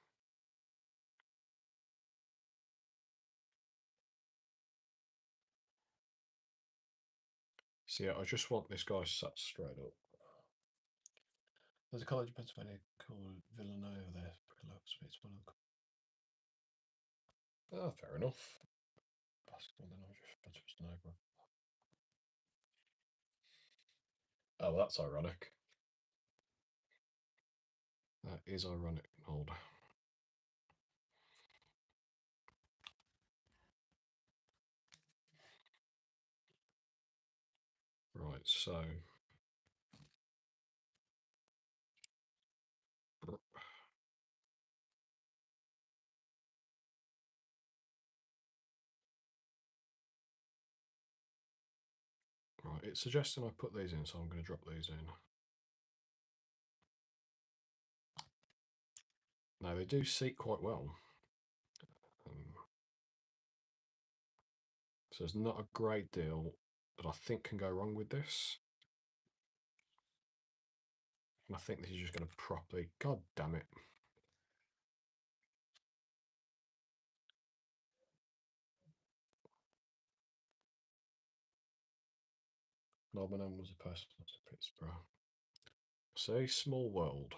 So yeah, I just want this guy sat straight up. There's a college in Pennsylvania called Villanova there. Pretty local to me. It's one of the... Ah, fair enough. Basketball, then I just neighbour. Oh, well, that's ironic. That is ironic, Hold. Right, so right, it's suggesting I put these in, so I'm going to drop these in. Now they do seat quite well. So there's not a great deal that I think can go wrong with this. And I think this is just going to properly... God damn it. Nobbenham was a person to Pittsburgh. Say small world.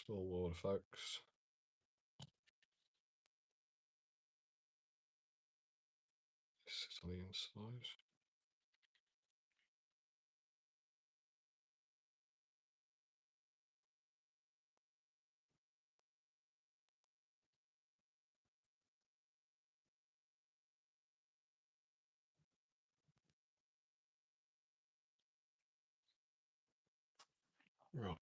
Small world, folks. Sit on the inside. Right.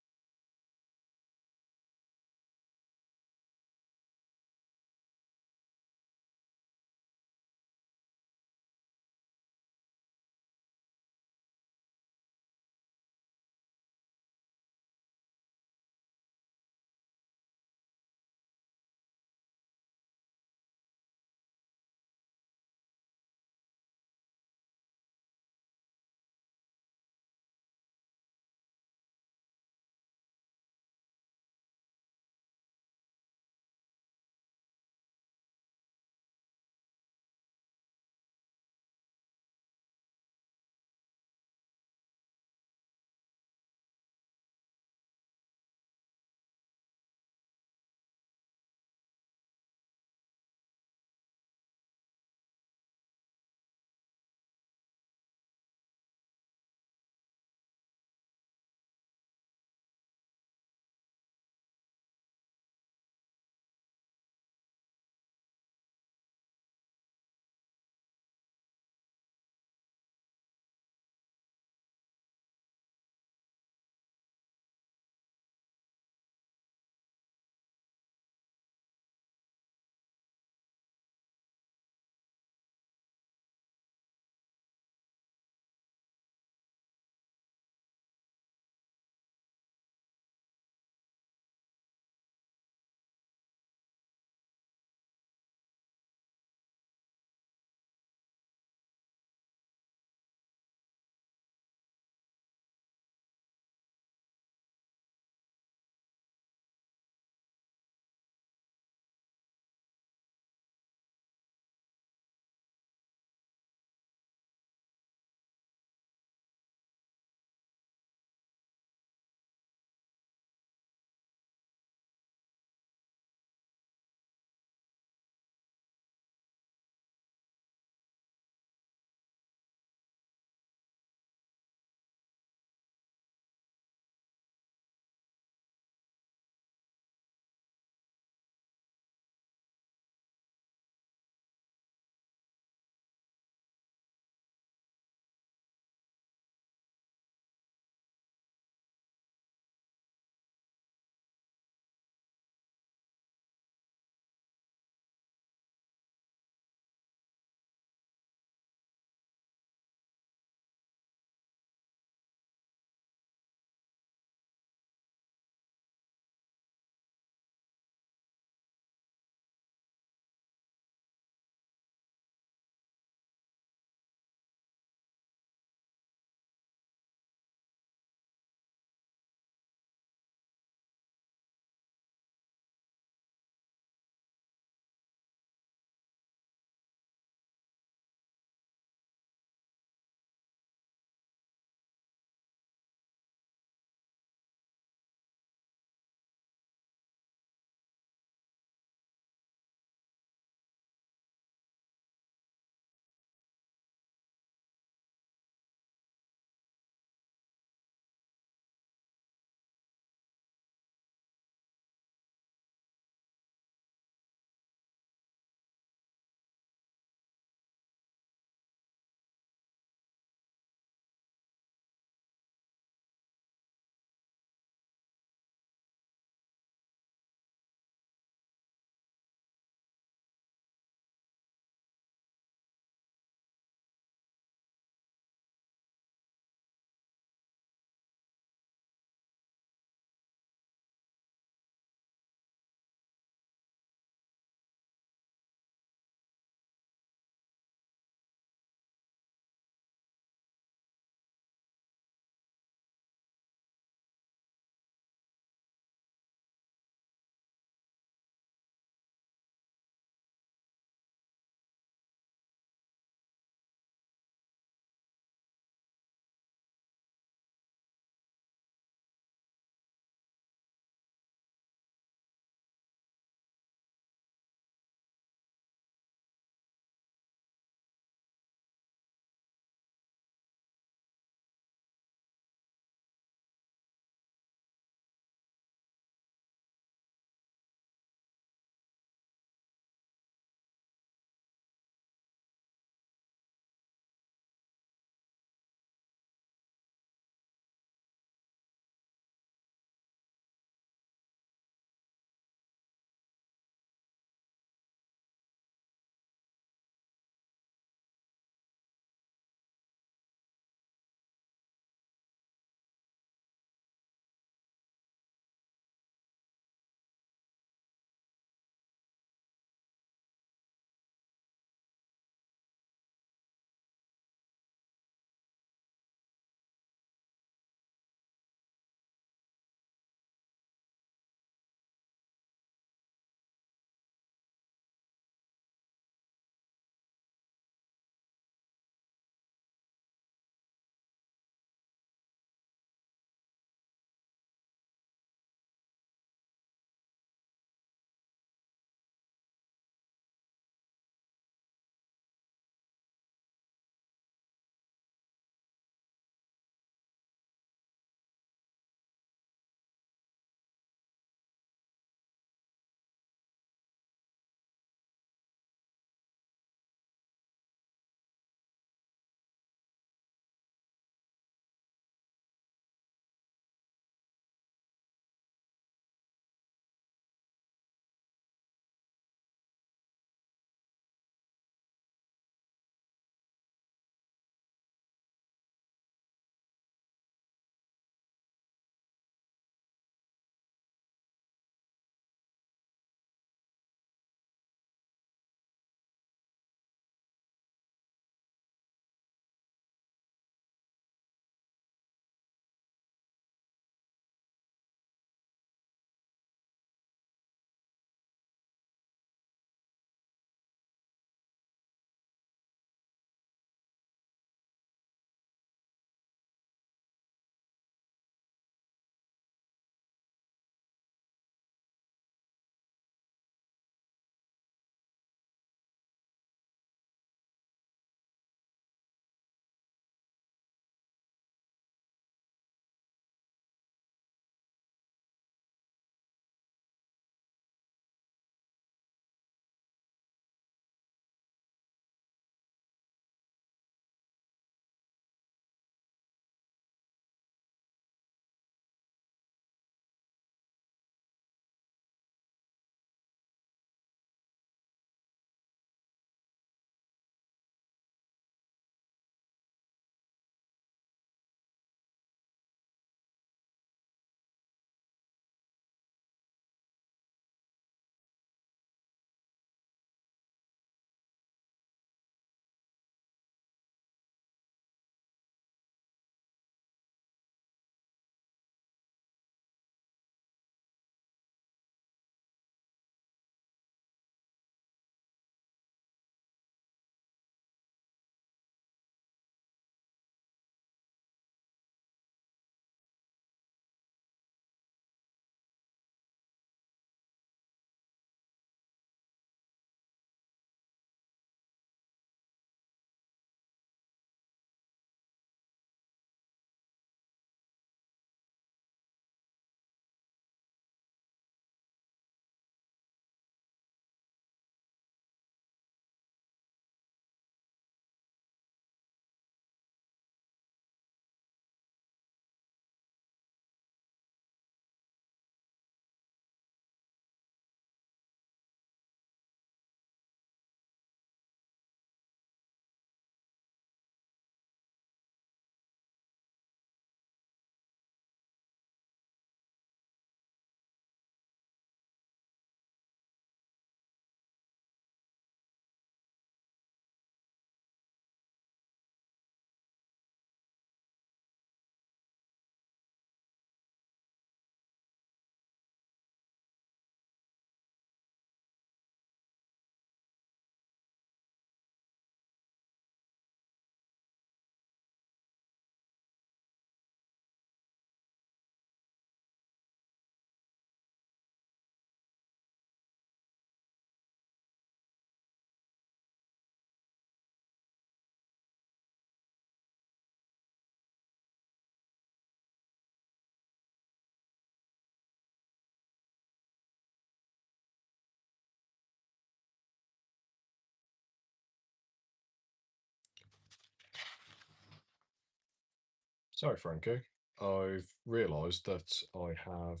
Sorry, Frankie. I've realised that I have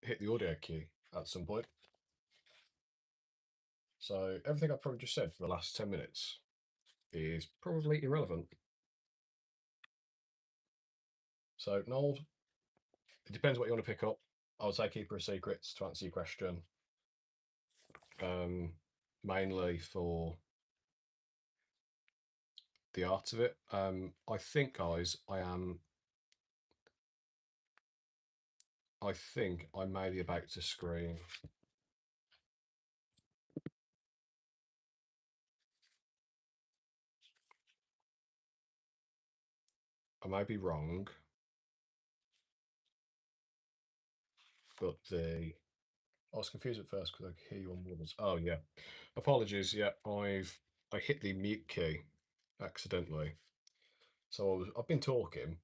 hit the audio key at some point. So everything I've probably just said for the last 10 minutes is probably irrelevant. So, Noel, it depends what you want to pick up. I would say Keeper of Secrets to answer your question. Mainly for the art of it. I think, guys, I think I may be about to scream. I may be wrong, but I was confused at first because I could hear you on words. Oh yeah, apologies. Yeah, I hit the mute key accidentally. So I've been talking.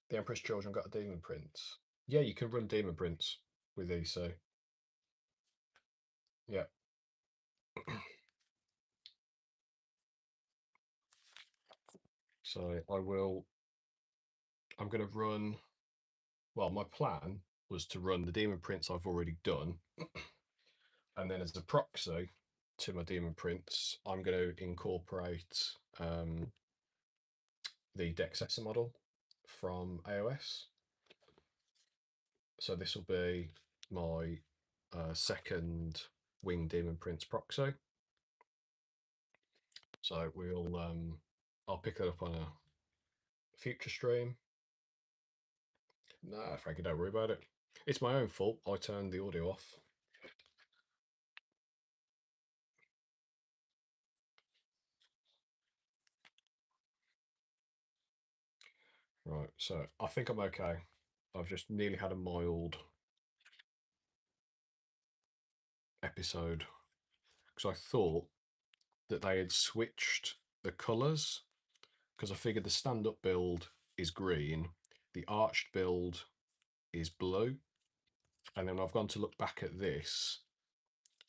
The Empress Children got a Demon Prince. Yeah, you can run Demon Prince with EC. Yeah. So I'm going to run. Well, my plan was to run the Demon Prince I've already done, and then as a proxy to my Demon Prince, I'm going to incorporate the Dexessa model from AOS. So this will be my second Wing Demon Prince proxy. So I'll pick that up on a future stream. Nah, Frankie, don't worry about it. It's my own fault. I turned the audio off. Right, so I think I'm okay. I've just nearly had a mild episode because I thought that they had switched the colours because I figured the stand-up build is green, the arched build is blue, and then I've gone to look back at this.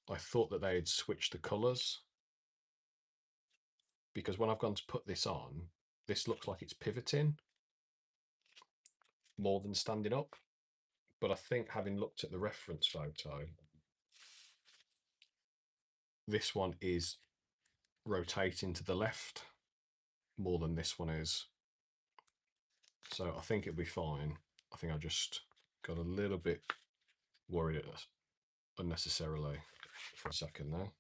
I thought that they had switched the colours because when I've gone to put this on, this looks like it's pivoting more than standing up. But I think having looked at the reference photo, this one is rotating to the left more than this one is. So I think it'll be fine. I think I just got a little bit worried unnecessarily for a second there.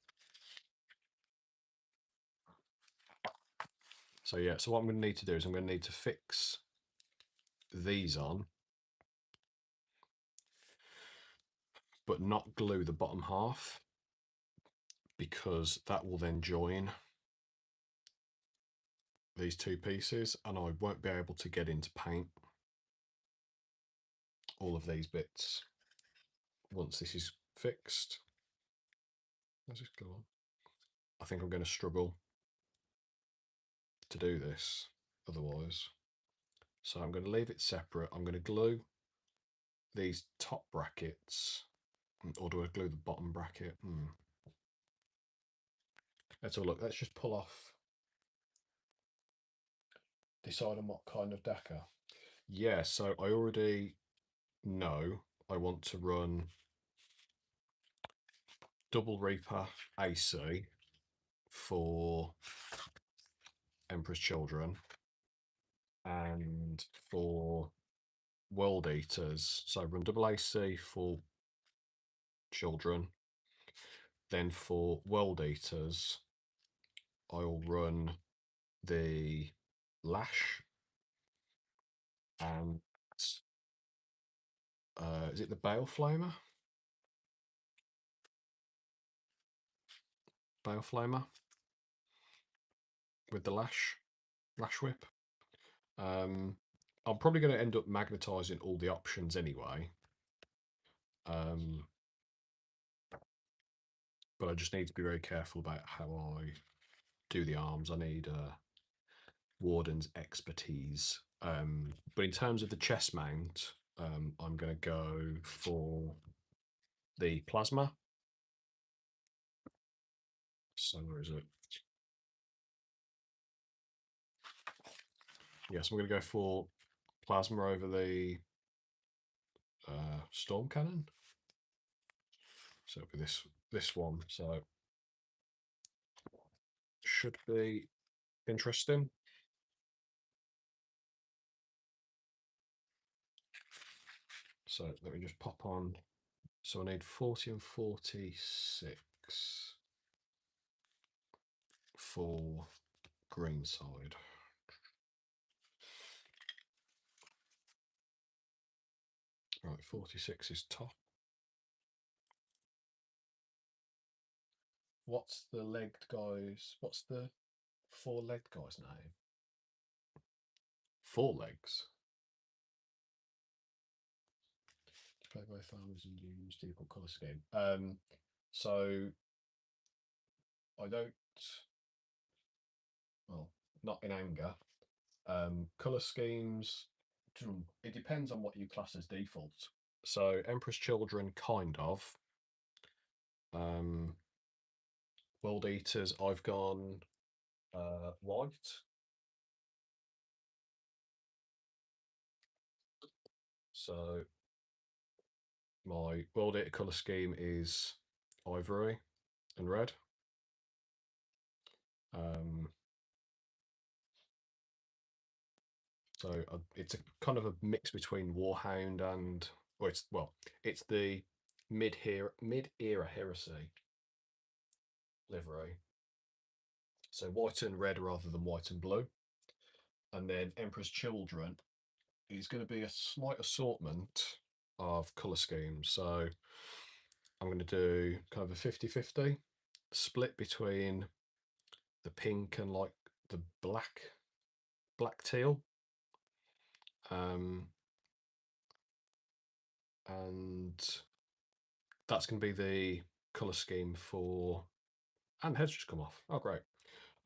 So yeah, so what I'm going to need to do is I'm going to need to fix these on, but not glue the bottom half, because that will then join these two pieces and I won't be able to get into paint all of these bits once this is fixed. Let's just go on. I think I'm going to struggle to do this otherwise. So I'm going to leave it separate. I'm going to glue these top brackets, or do I glue the bottom bracket? Let's have a look. Let's just pull off. Decide on what kind of decker. Yeah, so I already know I want to run Double Reaper AC for Emperor's Children and for World Eaters. So run double AC for Children. Then for World Eaters, I'll run the Lash and is it the Bale Flamer? Bale Flamer with the Lash Whip. I'm probably going to end up magnetizing all the options anyway. But I just need to be very careful about how I do the arms. I need Warden's expertise. But in terms of the chest mount, I'm going to go for the plasma. So where is it? Yes, I'm going to go for plasma over the storm cannon. So it'll be this one. So should be interesting. So let me just pop on. So I need 40 and 46 for green side. Right, 46 is top. What's the legged guy's? What's the four-legged guy's name? Four legs. Play both arms and use the equal colour scheme. So I don't. Well, not in anger. Colour schemes. It depends on what you class as default. So Emperor's Children, kind of. World Eaters, I've gone white. So my World Eater colour scheme is ivory and red. So it's a kind of a mix between Warhound and, it's the mid-era heresy livery. So white and red rather than white and blue. And then Emperor's Children is going to be a slight assortment of colour schemes. So I'm going to do kind of a 50-50 split between the pink and like the black teal. And that's going to be the colour scheme for, and heads just come off. Oh, great.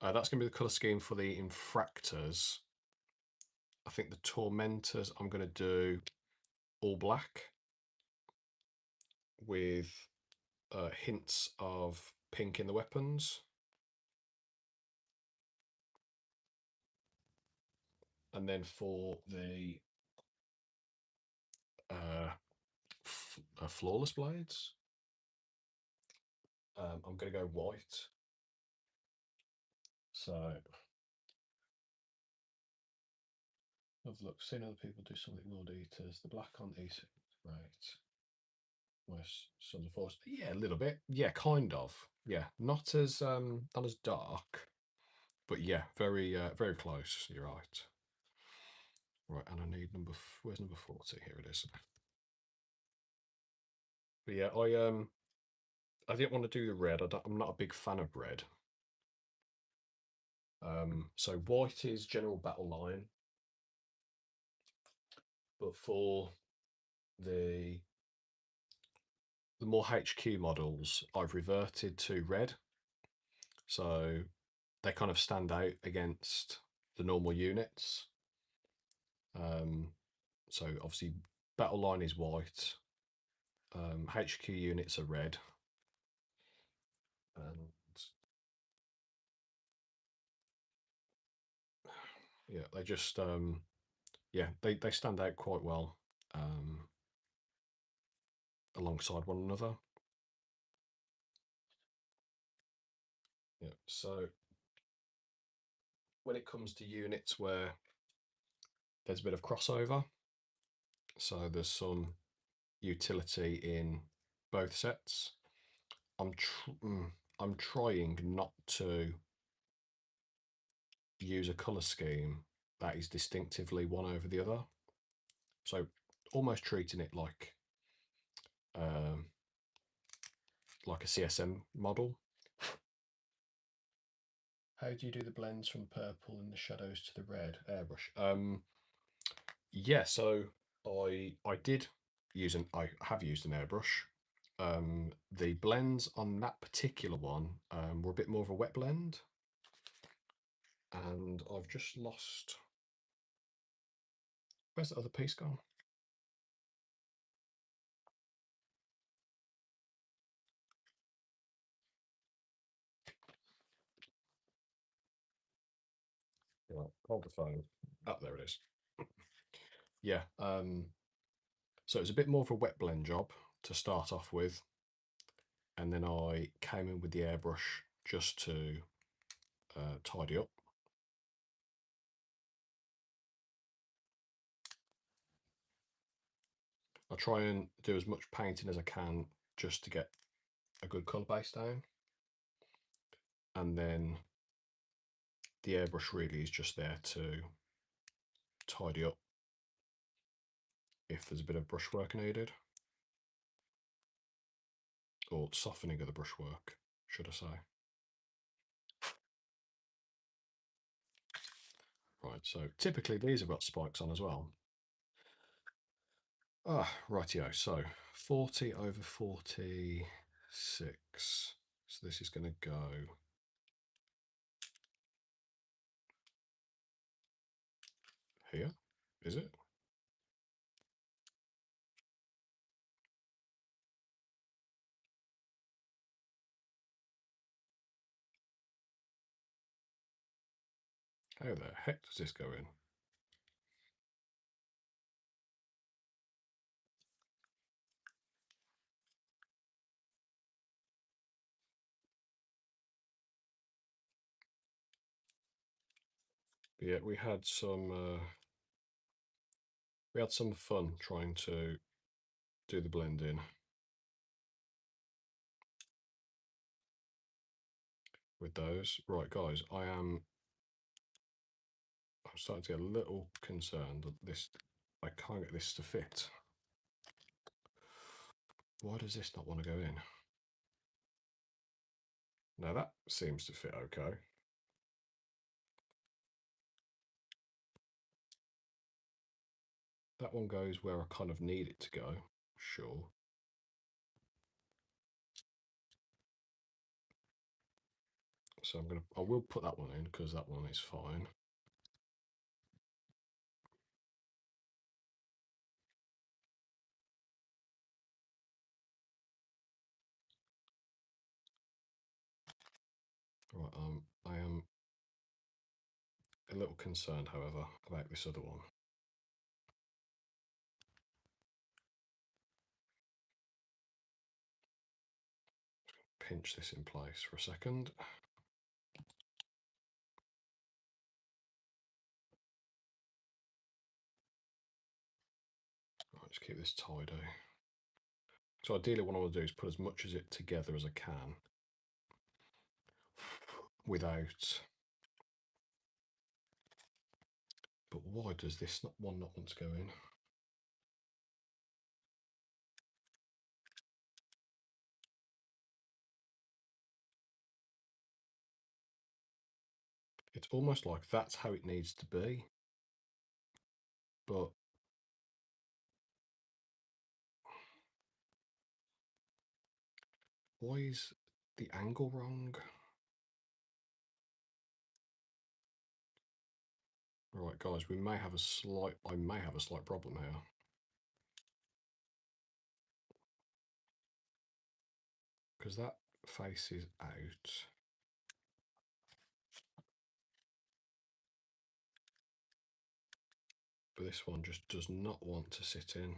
That's going to be the colour scheme for the Infractors. I think the Tormentors I'm going to do all black with hints of pink in the weapons. And then for the Flawless Blades, I'm going to go white. So I've looked, seen other people do something World Eaters. The black on E6, right? West Sons of Force. Yeah, a little bit. Yeah, kind of. Yeah, not as dark, but yeah, very close. You're right. Right, and I need where's number 40? Here it is. But yeah, I didn't want to do the red. I'm not a big fan of red. So white is general battle line, but for the more HQ models, I've reverted to red. So they kind of stand out against the normal units. So obviously battle line is white, HQ units are red, and yeah, they just they stand out quite well alongside one another. Yeah, so when it comes to units where there's a bit of crossover, so there's some utility in both sets. I'm trying not to use a color scheme that is distinctively one over the other. So almost treating it like a CSM model. How do you do the blends from purple and the shadows to the red? Airbrush. Yeah, so I have used an airbrush. The blends on that particular one were a bit more of a wet blend, and I've just lost. Where's the other piece gone? Right, hold the phone. Oh, there it is. Yeah. So it was a bit more of a wet blend job to start off with. And then I came in with the airbrush just to tidy up. I try and do as much painting as I can just to get a good colour base down. And then the airbrush really is just there to tidy up if there's a bit of brushwork needed. Or softening of the brushwork, should I say. Right, so typically these have got spikes on as well. Ah, rightio. So 40 over 46. So this is going to go here, is it? How the heck does this go in? But yeah, we had some fun trying to do the blending with those. Right, guys, I'm starting to get a little concerned that I can't get this to fit. Why does this not want to go in? Now that seems to fit okay. That one goes where I kind of need it to go, sure. So I will put that one in because that one is fine. Right, I am a little concerned, however, about this other one. Pinch this in place for a second. Right, just keep this tidy. So ideally what I want to do is put as much of it together as I can without... But why does this one not want to go in? It's almost like that's how it needs to be. But why is the angle wrong? Right, guys, I may have a slight problem here. Because that faces out. But this one just does not want to sit in.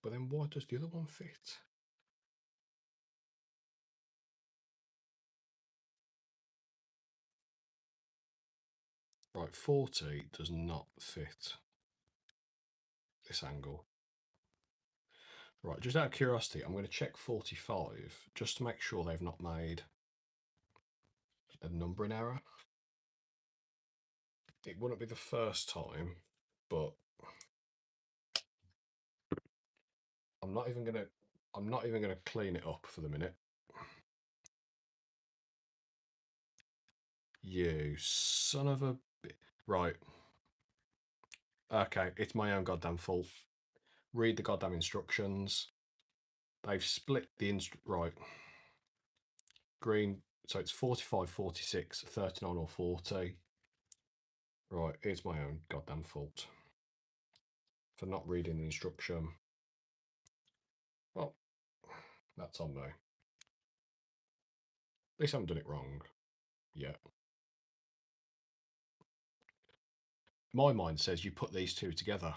But then why does the other one fit? Right, 40 does not fit this angle. Right, just out of curiosity, I'm going to check 45 just to make sure they've not made a numbering error. It wouldn't be the first time, but I'm not even gonna clean it up for the minute. You son of a right. Okay, it's my own goddamn fault. Read the goddamn instructions. They've split the right. Green, so it's 45, 46, 39 or 40. Right, it's my own goddamn fault for not reading the instruction. Well, that's on me. At least I haven't done it wrong Yeah. My mind says you put these two together.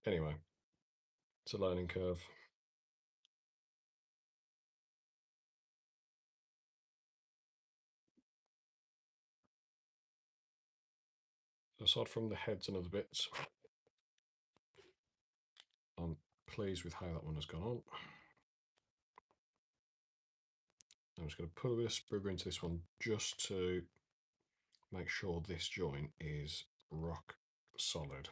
Anyway, it's a learning curve. Aside from the heads and other bits, I'm pleased with how that one has gone on. I'm just going to put a bit of spruger into this one just to make sure this joint is rock solid.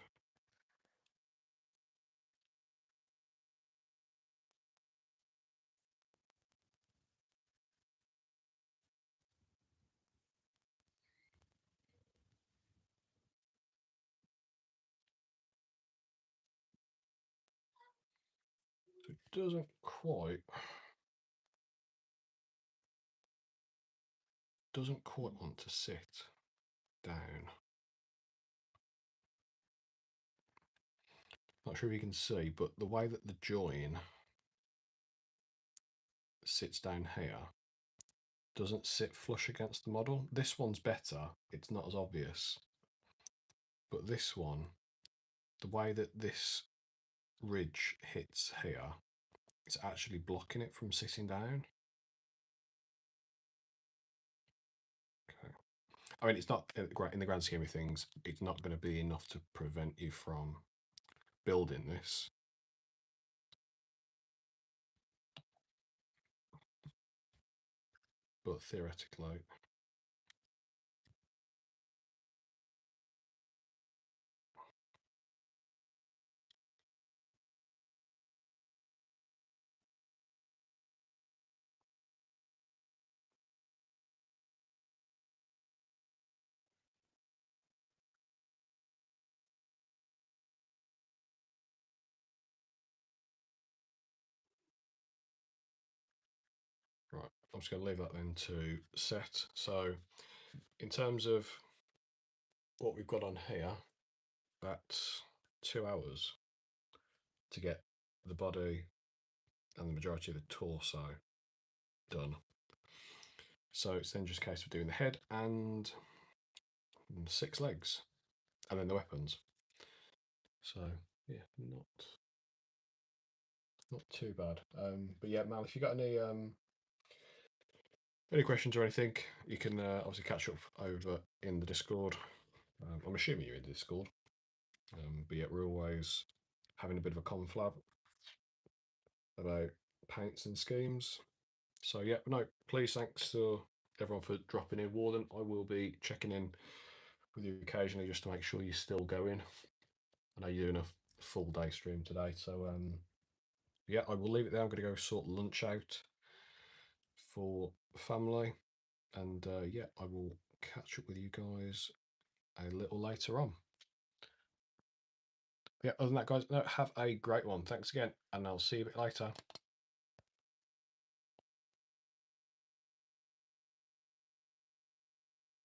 So it doesn't quite want to sit down. Not sure if you can see, but the way that the join sits down here doesn't sit flush against the model. This one's better, it's not as obvious. But this one, the way that this ridge hits here, it's actually blocking it from sitting down. Okay. I mean, it's not in the grand scheme of things, it's not going to be enough to prevent you from building this. But theoretically, right, I'm just going to leave that then to set. So in terms of what we've got on here, that's 2 hours to get the body and the majority of the torso done. So it's then just a case of doing the head and 6 legs, and then the weapons. So yeah, not too bad. But yeah, Mal, if you got any questions or anything, you can obviously catch up over in the Discord. I'm assuming you're in the Discord. But yeah, we're always having a bit of a conflab about paints and schemes. So yeah, no, please thanks to everyone for dropping in. Warden, I will be checking in with you occasionally just to make sure you're still going. I know you're doing a full day stream today, so yeah, I will leave it there. I'm going to go sort lunch out for family, and yeah, I will catch up with you guys a little later on. Yeah, other than that, guys, no, have a great one. Thanks again, and I'll see you a bit later.